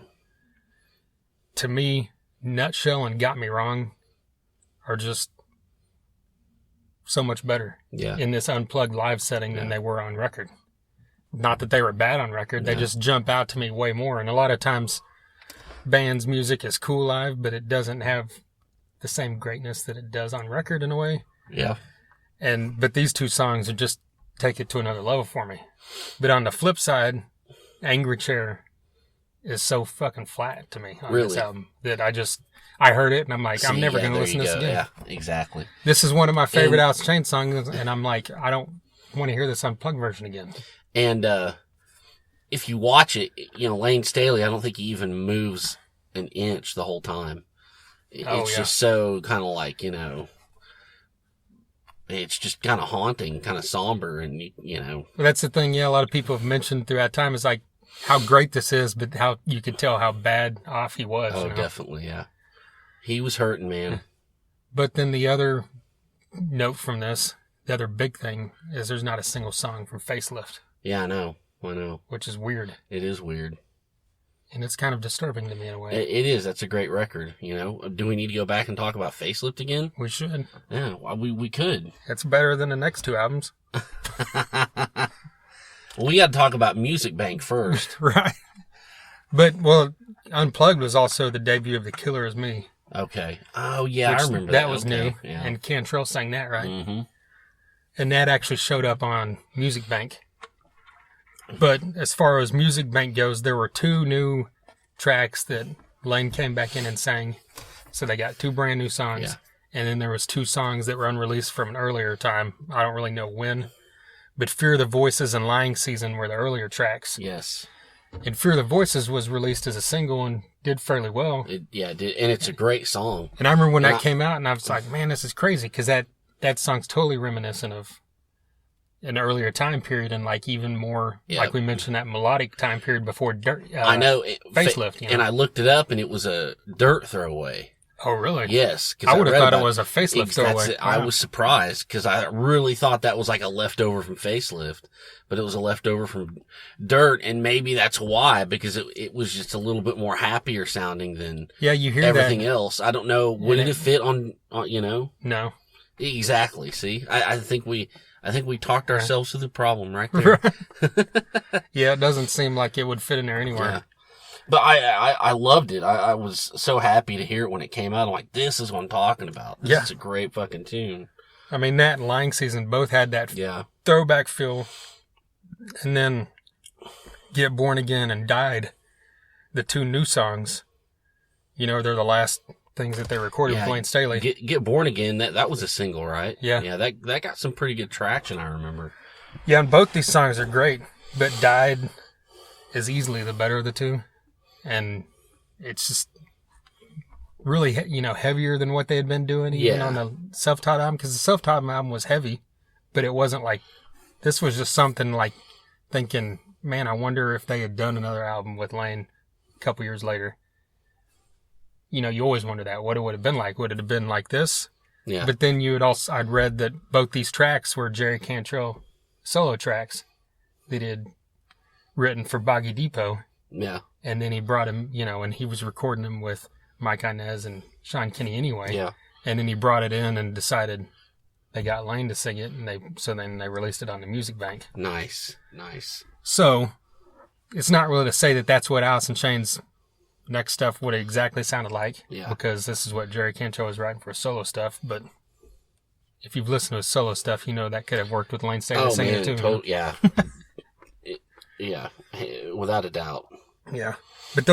to me, Nutshell and Got Me Wrong are just so much better yeah. in this unplugged live setting than Yeah. they were on record. Not that they were bad on record, they Yeah. just jump out to me way more. And a lot of times, bands' music is cool live, but it doesn't have the same greatness that it does on record in a way. Yeah. But these two songs would just take it to another level for me. But on the flip side, Angry Chair is so fucking flat to me on this Really? album that I heard it and I'm like, I'm never going to there listen to you this go. again. Yeah, exactly. This is one of my favorite And- Alice in Chains songs, and I'm like, I don't want to hear this unplugged version again. And if you watch it, Lane Staley, I don't think he even moves an inch the whole time. It's yeah. just so kind of like, it's just kind of haunting, kind of somber, and, But that's the thing, a lot of people have mentioned throughout time is like how great this is, but how you could tell how bad off he was. oh, definitely, yeah. He was hurting, man. But then the other note from this, the other big thing, is there's not a single song from Facelift, Yeah, I know. which is weird. It is weird. And it's kind of disturbing to me in a way. It is. That's a great record, Do we need to go back and talk about Facelift again? We should. Yeah, we could. It's better than the next two albums. Well, we got to talk about Music Bank first. Right. But, Unplugged was also the debut of The Killer Is Me. Okay. Oh, yeah, I which remember that was Okay, new. Yeah. And Cantrell sang that, right? Mm-hmm. And that actually showed up on Music Bank. But as far as Music Bank goes, there were 2 new tracks that Lane came back in and sang. So they got 2 brand new songs. Yeah. And then there was 2 songs that were unreleased from an earlier time. I don't really know when. But Fear the Voices and Lying Season were the earlier tracks. Yes. And Fear the Voices was released as a single and did fairly well. It did. And it's a great song. And I remember when that came out, and I was like, man, this is crazy. Because that song's totally reminiscent of an earlier time period, and like even more, like we mentioned, that melodic time period before Dirt. I know. Facelift. You know? And I looked it up, and it was a Dirt throwaway. Oh, really? Yes. I would have thought it was a Facelift throwaway. Wow. I was surprised because I really thought that was like a leftover from Facelift, but it was a leftover from Dirt, and maybe that's why, because it was just a little bit more happier sounding than you hear everything that. else. I don't know. Would it fit on, you know? No. Exactly. See, I think we talked ourselves through the problem right there. Yeah, it doesn't seem like it would fit in there anywhere. Yeah. But I loved it. I was so happy to hear it when it came out. I'm like, this is what I'm talking about. This is a great fucking tune. I mean, that and Lying Season both had that throwback feel. And then Get Born Again and Died, the 2 new songs, you know, they're the last things that they recorded with Blaine Staley. Get Born Again, that was a single, right? Yeah. Yeah, that got some pretty good traction, I remember. Yeah, and both these songs are great, but Died is easily the better of the 2. And it's just really, you know, heavier than what they had been doing even on the Self-Taught album. Because the Self-Taught album was heavy, but it wasn't like, this was just something like thinking, man, I wonder if they had done another album with Lane a couple years later. You know, you always wonder that. What it would have been like. Would it have been like this? Yeah. But then I'd read that both these tracks were Jerry Cantrell solo tracks that he had written for Boggy Depot. Yeah. And then he brought him, you know, and he was recording them with Mike Inez and Sean Kinney anyway. Yeah. And then he brought it in and decided they got Lane to sing it, and then they released it on the Music Bank. Nice. So it's not really to say that that's what Alice in Chains' next stuff would have exactly sounded like, because this is what Jerry Cantrell was writing for solo stuff. But if you've listened to his solo stuff, you know that could have worked with Lane Staley singing it too. Yeah. Yeah, without a doubt. Yeah, but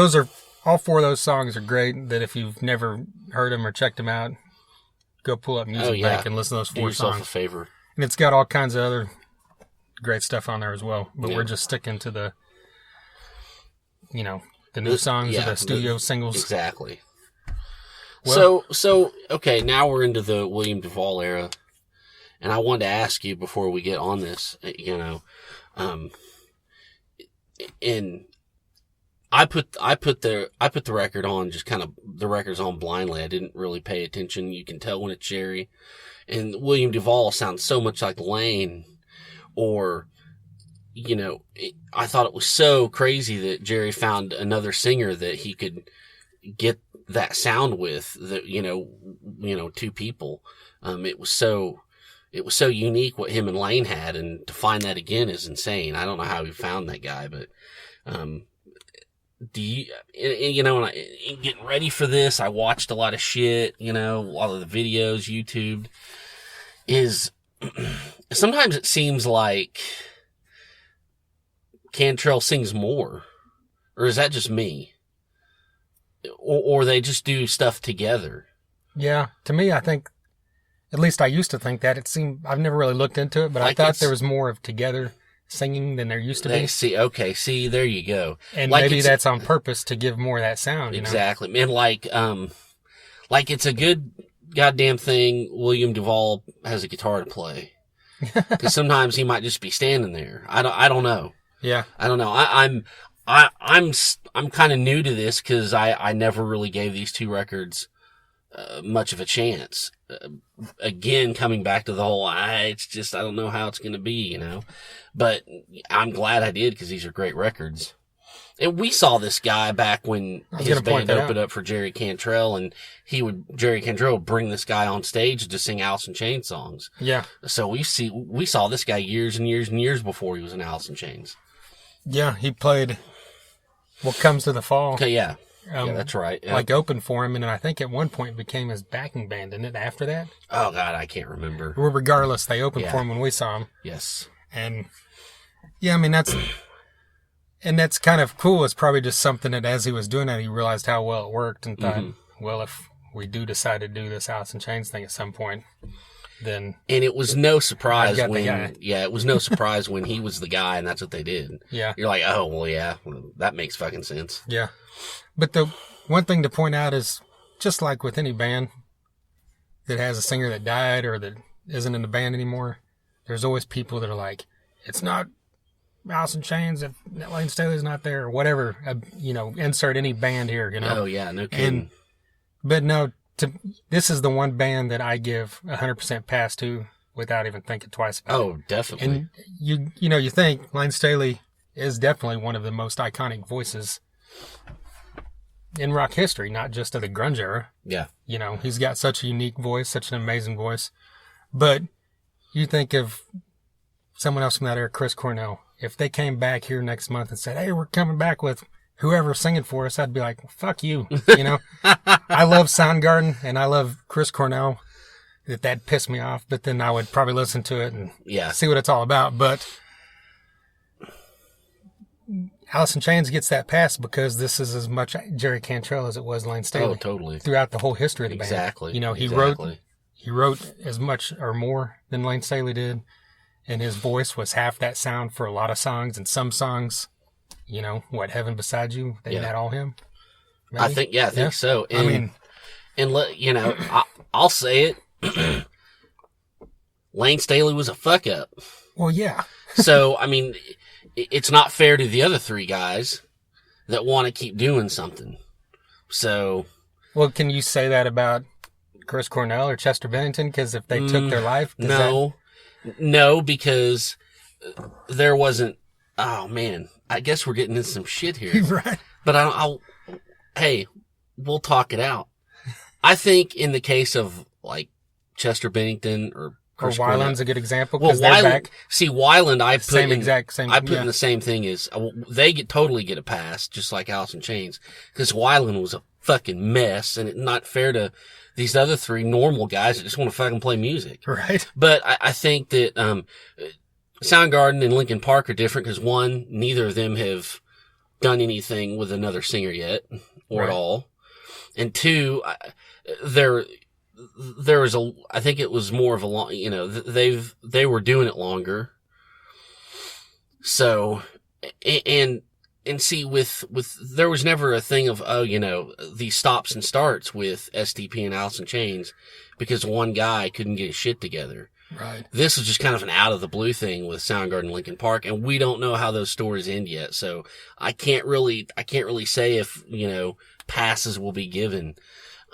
all 4 of those songs are great. That if you've never heard them or checked them out, go pull up Music Bank and listen to those 4 Do yourself songs. a favor. And it's got all kinds of other great stuff on there as well. But we're just sticking to the, you know, the new songs or the studio singles. Exactly. Well, So okay, now we're into the William Duvall era, and I wanted to ask you before we get on this, you know, and I put the record on, just kind of the record's on blindly. I didn't really pay attention. You can tell when it's Jerry, and William Duvall sounds so much like Lane, or, you know, I thought it was so crazy that Jerry found another singer that he could get that sound with, that, you know, 2 people. It was so unique what him and Lane had, and to find that again is insane. I don't know how he found that guy, but, you know, in getting ready for this, I watched a lot of shit, you know, a lot of the videos, YouTube, sometimes it seems like Cantrell sings more, or is that just me? Or they just do stuff together. Yeah, to me, I think, at least I used to think that. It seemed, I've never really looked into it, but I thought there was more of together singing than there used to be. See, there you go. And like maybe that's on purpose to give more of that sound, you know? Exactly. And like it's a good goddamn thing William Duvall has a guitar to play. Because sometimes he might just be standing there. I don't know. Yeah. I don't know. I'm kind of new to this because I never really gave these 2 records much of a chance. Again, coming back to the whole, it's just, I don't know how it's going to be, you know. But I'm glad I did, because these are great records. And we saw this guy back when his band opened up for Jerry Cantrell, and Jerry Cantrell would bring this guy on stage to sing Alice in Chains songs. Yeah. So we saw this guy years and years and years before he was in Alice in Chains. Yeah, he played What Comes to the Fall. Okay, yeah. Yeah, that's right. Yeah. Like opened for him, and I think at one point became his backing band, didn't it, after that? Oh, God, I can't remember. Well, regardless, they opened for him when we saw him. Yes. And, yeah, I mean, that's kind of cool. It's probably just something that as he was doing that, he realized how well it worked and thought, well, if we do decide to do this Alice in Chains thing at some point, then And it was no surprise I've got the when, guy. it was no surprise when he was the guy and that's what they did. yeah, You're like, oh, well, yeah, that makes fucking sense. yeah. But the one thing to point out is, just like with any band that has a singer that died or that isn't in the band anymore, there's always people that are like, it's not Alice in Chains if Lane Staley's not there, or whatever. Insert any band here, Oh, yeah, no kidding. But no, this is the one band that I give 100% pass to without even thinking twice about it. Oh, definitely. And you think Lane Staley is definitely one of the most iconic voices in rock history, not just of the grunge era. Yeah. He's got such a unique voice, such an amazing voice. But you think of someone else from that era, Chris Cornell. If they came back here next month and said, hey, we're coming back with whoever's singing for us, I'd be like, fuck you. I love Soundgarden and I love Chris Cornell. That pissed me off, but then I would probably listen to it and see what it's all about. But Alice in Chains gets that pass because this is as much Jerry Cantrell as it was Lane Staley. Oh, totally. Throughout the whole history of the band. Exactly. He wrote as much or more than Lane Staley did, and his voice was half that sound for a lot of songs. And some songs, Heaven Beside You, they had all him. Maybe? I think so. And, and I'll say it. Lane Staley was a fuck up. Well, yeah. So, I mean, it's not fair to the other three guys that want to keep doing something. So. Well, can you say that about Chris Cornell or Chester Bennington? Because if they took their life, no, because there wasn't. Oh man, I guess we're getting into some shit here. Right. But hey, we'll talk it out. I think in the case of like Chester Bennington or Chris Weiland's a good example well, because they're back. See, Weiland, I put in the same thing as they totally get a pass, just like Alice in Chains, because Weiland was a fucking mess, and it's not fair to these other three normal guys that just want to fucking play music. Right. But I think that Soundgarden and Linkin Park are different because one, neither of them have done anything with another singer yet or at all, and two, there was I think it was more of a long, they were doing it longer. So, and see, with there was never a thing of, these stops and starts with STP and Alice in Chains because one guy couldn't get his shit together. Right. This was just kind of an out of the blue thing with Soundgarden and Linkin Park, and we don't know how those stories end yet. So I can't really say if, passes will be given.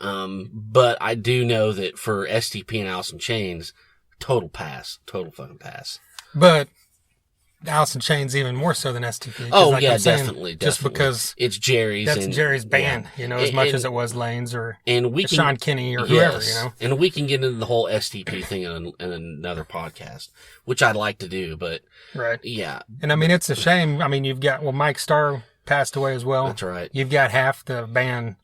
But I do know that for STP and Alice in Chains, total fucking pass. But Alice in Chains even more so than STP. Oh, like definitely. Just because it's Jerry's. That's Jerry's band, as much as it was Lane's or Sean Kinney or whoever, And we can get into the whole STP thing in another podcast, which I'd like to do, but. Right. Yeah. And I mean, it's a shame. I mean, you've got, Mike Starr passed away as well. That's right. You've got half the band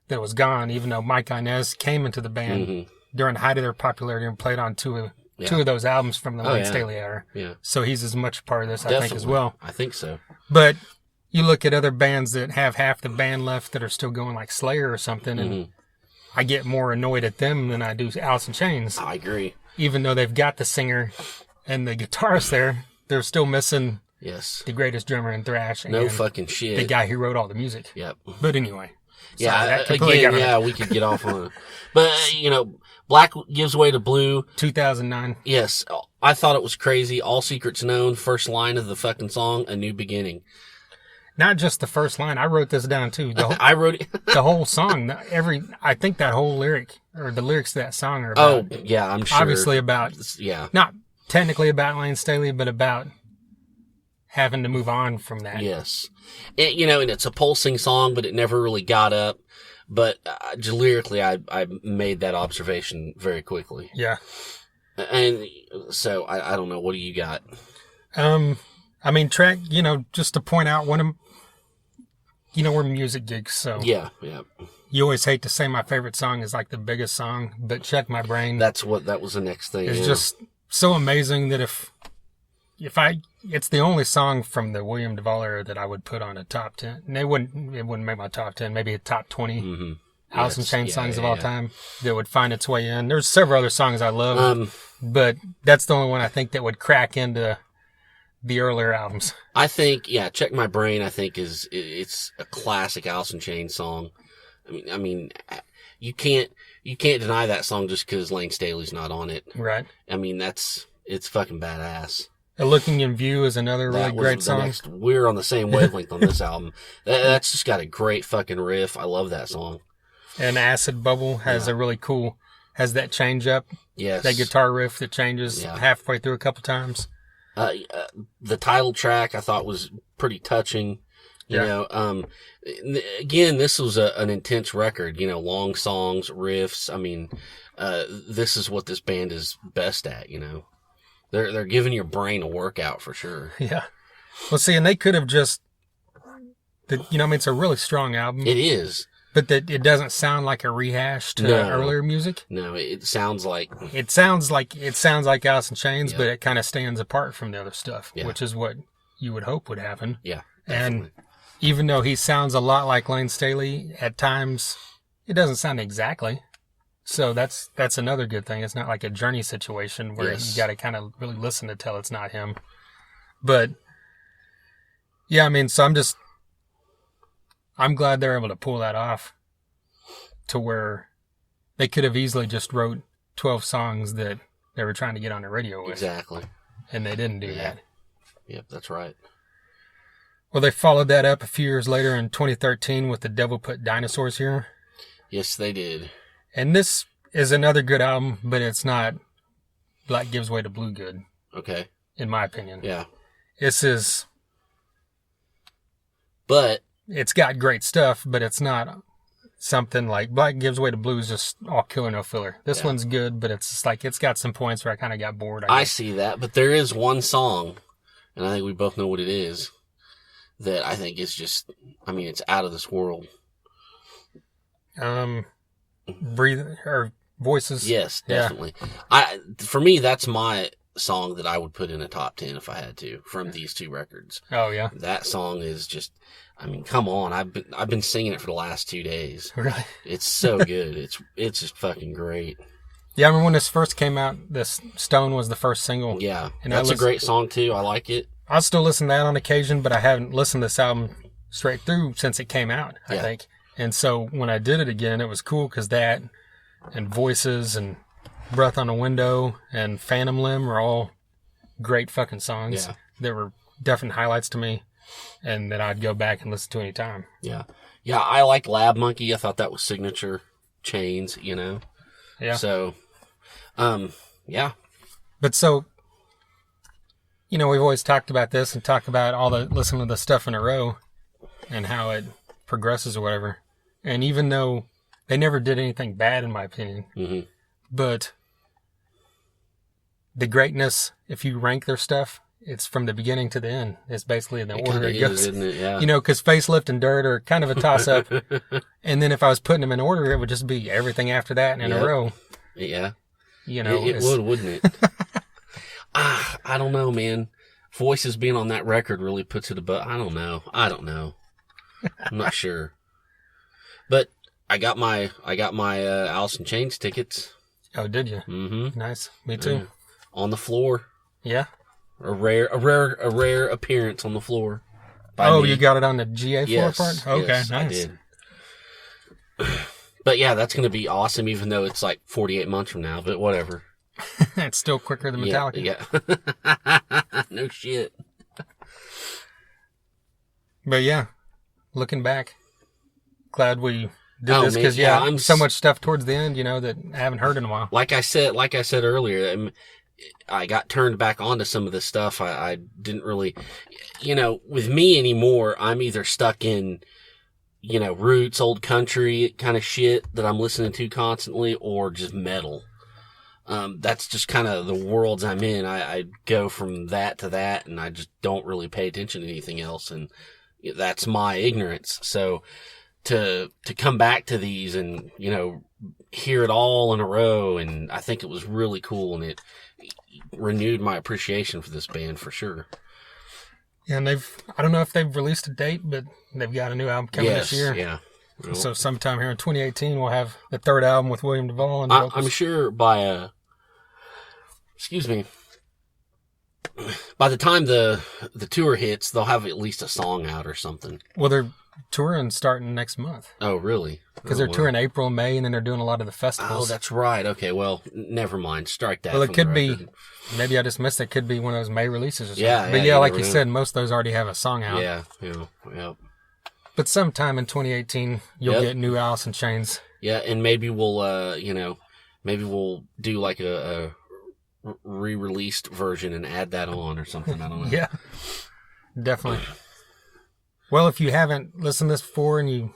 that was gone, even though Mike Inez came into the band during the height of their popularity and played on two of those albums from the Lane Staley era. Yeah. So he's as much part of this, Definitely. I think, as well. I think so. But you look at other bands that have half the band left that are still going, like Slayer or something, and I get more annoyed at them than I do Alice in Chains. I agree. Even though they've got the singer and the guitarist there, they're still missing the greatest drummer in thrash. No fucking shit. The guy who wrote all the music. Yep. But anyway. Yeah, we could get off on it. But, Black Gives Way to Blue. 2009. Yes. I thought it was crazy. All Secrets Known. First line of the fucking song, A New Beginning. Not just the first line. I wrote this down too. I wrote it. The whole song. I think that whole lyric, or the lyrics to that song are about. Oh, yeah, I'm sure. Obviously about. Yeah. Not technically about Lane Staley, but about having to move on from that. Yes. And it's a pulsing song, but it never really got up. But lyrically, I made that observation very quickly. Yeah. And so, I don't know. What do you got? I mean, track, just to point out one of, we're music geeks, so. Yeah. You always hate to say my favorite song is like the biggest song, but Check My Brain. That was the next thing. It's just so amazing that it's the only song from the William Duvall era that I would put on a top 10. And it wouldn't make my top 10, maybe a top 20 Alice in Chains yeah, songs of yeah, all yeah. time that would find its way in. There's several other songs I love, but that's the only one I think that would crack into the earlier albums. I think, yeah, Check My Brain, I think it's a classic Alice in Chains song. I mean, you can't deny that song just because Lane Staley's not on it. Right. I mean, it's fucking badass. A Looking in View is another really great song. We're on the same wavelength on this album. That's just got a great fucking riff. I love that song. And Acid Bubble has a really cool, has that change up. Yes. That guitar riff that changes halfway through a couple times. The title track I thought was pretty touching. You know, again, this was an intense record, you know, long songs, riffs. I mean, this is what this band is best at, you know. They're giving your brain a workout for sure. Yeah. Well, see, and they could have just, you know, I mean, it's a really strong album. It is. But that it doesn't sound like a rehash to earlier music. No, it sounds like Alice in Chains, but it kind of stands apart from the other stuff, which is what you would hope would happen. Yeah, And definitely. even though he sounds a lot like Lane Staley, at times it doesn't sound exactly. So that's another good thing. It's not like a Journey situation where you got to kind of really listen to tell it's not him. But yeah, I mean, so I'm glad they're able to pull that off to where they could have easily just wrote 12 songs that they were trying to get on the radio with. Exactly. And they didn't do that. Yep, that's right. Well, they followed that up a few years later in 2013 with The Devil Put Dinosaurs Here. Yes, they did. And this is another good album, but it's not Black Gives Way to Blue good. Okay. In my opinion. Yeah. This is... But... It's got great stuff, but it's not something like Black Gives Way to Blue is just all killer, no filler. This one's good, but it's just like, it's got some points where I kind of got bored. I see that, but there is one song, and I think we both know what it is, that I think is just, I mean, it's out of this world. Voices. Yes, definitely. For me, that's my song that I would put in a top 10 if I had to, from these two records. Oh, yeah. That song is just, I mean, come on. I've been singing it for the last 2 days. Really? It's so good. It's just fucking great. Yeah, I remember when this first came out, this Stone was the first single. Yeah. And that's a great song too. I like it. I still listen to that on occasion, but I haven't listened to this album straight through since it came out, I think. And so when I did it again, it was cool because that and Voices and Breath on a Window and Phantom Limb are all great fucking songs. Yeah. They were definite highlights to me and that I'd go back and listen to any time. Yeah. Yeah, I like Lab Monkey. I thought that was signature Chains, you know? Yeah. So, yeah. But so, you know, we've always talked about this and talk about listening to the stuff in a row and how it progresses or whatever. And even though they never did anything bad, in my opinion, but the greatness, if you rank their stuff, it's from the beginning to the end. It's basically in the order it goes. Isn't it? Yeah. You know, because Facelift and Dirt are kind of a toss-up. And then if I was putting them in order, it would just be everything after that in a row. Yeah. You know, it would, wouldn't it? I don't know, man. Voices being on that record really puts it above. I don't know. I'm not sure. But I got my Alice in Chains tickets. Oh, did you? Mm-hmm. Nice. Me too. On the floor. Yeah. A rare appearance on the floor. Oh, you got it on the GA floor Yes, part? Okay, yes, nice. I did. But yeah, that's going to be awesome, even though it's like 48 months from now, but whatever. It's still quicker than Metallica. Yeah. No shit. But yeah, looking back, glad we did this because I'm so much stuff towards the end, you know, that I haven't heard in a while. Like I said earlier, I got turned back onto some of this stuff. I didn't really, you know, with me anymore, I'm either stuck in, you know, roots, old country kind of shit that I'm listening to constantly, or just metal. That's just kind of the worlds I'm in. I go from that to that, and I just don't really pay attention to anything else, and that's my ignorance. So to come back to these and, you know, hear it all in a row, and I think it was really cool, and it renewed my appreciation for this band for sure. Yeah, and I don't know if they've released a date, but they've got a new album coming this year. Yeah. Well, So sometime here in 2018, we'll have the third album with William Duvall. And I'm sure by excuse me, by the time the tour hits, they'll have at least a song out or something. Well, they're touring starting next month. Oh, really? Because they're touring April, May, and then they're doing a lot of the Oh, festivals. that's right. Okay, well, never mind. Strike that. Well, it from could the be, record. maybe I just missed it. Could be one of those May releases or something. Yeah, but yeah, yeah, you like never you know. said, most of those already have a song out. Yeah. Yep. But sometime in 2018, you'll Yep. get new Alice in Chains. Yeah, and maybe we'll, maybe we'll do like a re-released version and add that on or something. I don't know. Yeah, definitely. Well, if you haven't listened to this before and you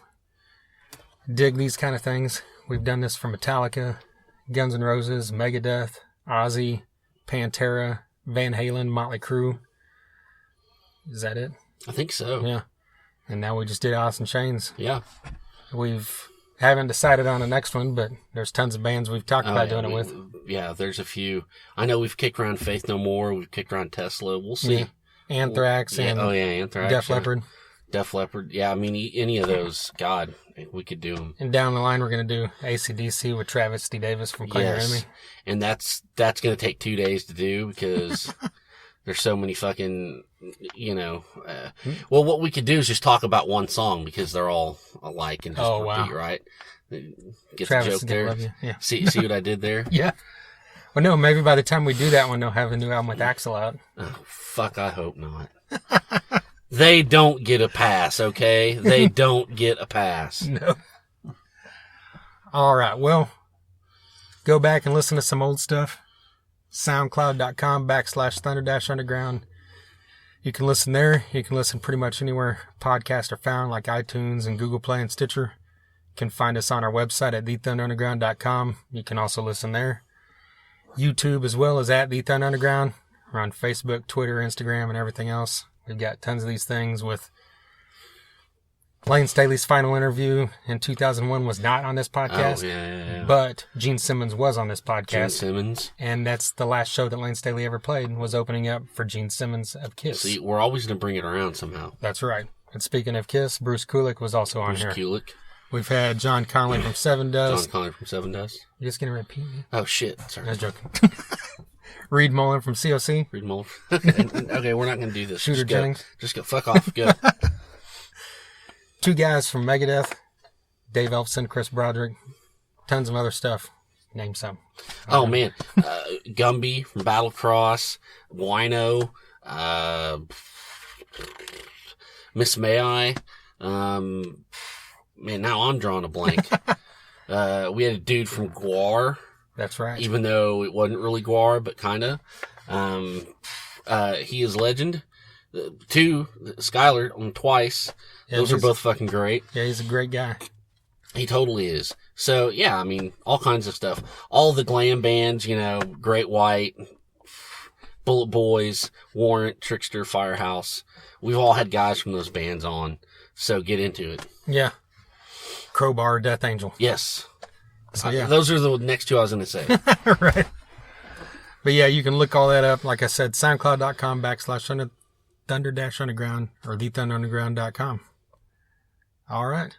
dig these kind of things, we've done this for Metallica, Guns N' Roses, Megadeth, Ozzy, Pantera, Van Halen, Motley Crue. Is that it? I think so. Yeah. And now we just did Alice in Chains. Yeah. We've haven't decided on the next one, but there's tons of bands we've talked about doing it with. Yeah, there's a few. I know we've kicked around Faith No More. We've kicked around Tesla. We'll see. Yeah. Anthrax and Anthrax. Def Leppard. Def Leppard. Yeah, I mean, any of those, God, we could do them. And down the line, we're going to do AC/DC with Travis D. Davis from Claim Your Enemy. And that's going to take 2 days to do because there's so many fucking, well, what we could do is just talk about one song because they're all alike and just repeat, right? Get Travis the is joke gonna there. love you. Yeah. See what I did there? Yeah. Well, no, maybe by the time we do that one, they'll have a new album with Axl out. Oh, fuck, I hope not. They don't get a pass, okay? They don't get a pass. No. All right. Well, go back and listen to some old stuff. SoundCloud.com/Thunder-Underground. You can listen there. You can listen pretty much anywhere podcasts are found, like iTunes and Google Play and Stitcher. You can find us on our website at TheThunderUnderground.com. You can also listen there. YouTube as well as at The Thunder Underground. We're on Facebook, Twitter, Instagram, and everything else. We've got tons of these things with Lane Staley's final interview in 2001 was not on this podcast. Oh, yeah. But Gene Simmons was on this podcast. Gene Simmons. And that's the last show that Lane Staley ever played, was opening up for Gene Simmons of Kiss. See, we're always going to bring it around somehow. That's right. And speaking of Kiss, Bruce Kulick was also on here. Bruce Kulick. We've had John Connolly from Seven Dust. John Connolly from Seven Dust. You just going to repeat me? Oh, shit. Sorry. I was joking. Reed Mullen from COC. Reed Mullen. Okay, we're not going to do this. Shooter Jennings. Just go. Fuck off. Go. Two guys from Megadeth. Dave Elfson, Chris Broderick. Tons of other stuff. Name some. Oh, man. Gumby from Battlecross. Wino. Miss May I. Man, now I'm drawing a blank. We had a dude from Gwar. That's right. Even though it wasn't really Gwar, but kind of. He is legend. Two, Skylar on twice. Yeah, Those are both fucking great. Yeah, he's a great guy. He totally is. So, yeah, I mean, all kinds of stuff. All the glam bands, Great White, Bullet Boys, Warrant, Trickster, Firehouse. We've all had guys from those bands on. So get into it. Yeah. Crowbar, Death Angel. Yes. So, yeah. Those are the next two I was going to say. Right. But yeah, you can look all that up. Like I said, SoundCloud.com/Thunder-Underground or TheThunderUnderground.com. All right.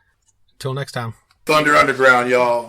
Till next time. Thunder Underground, y'all.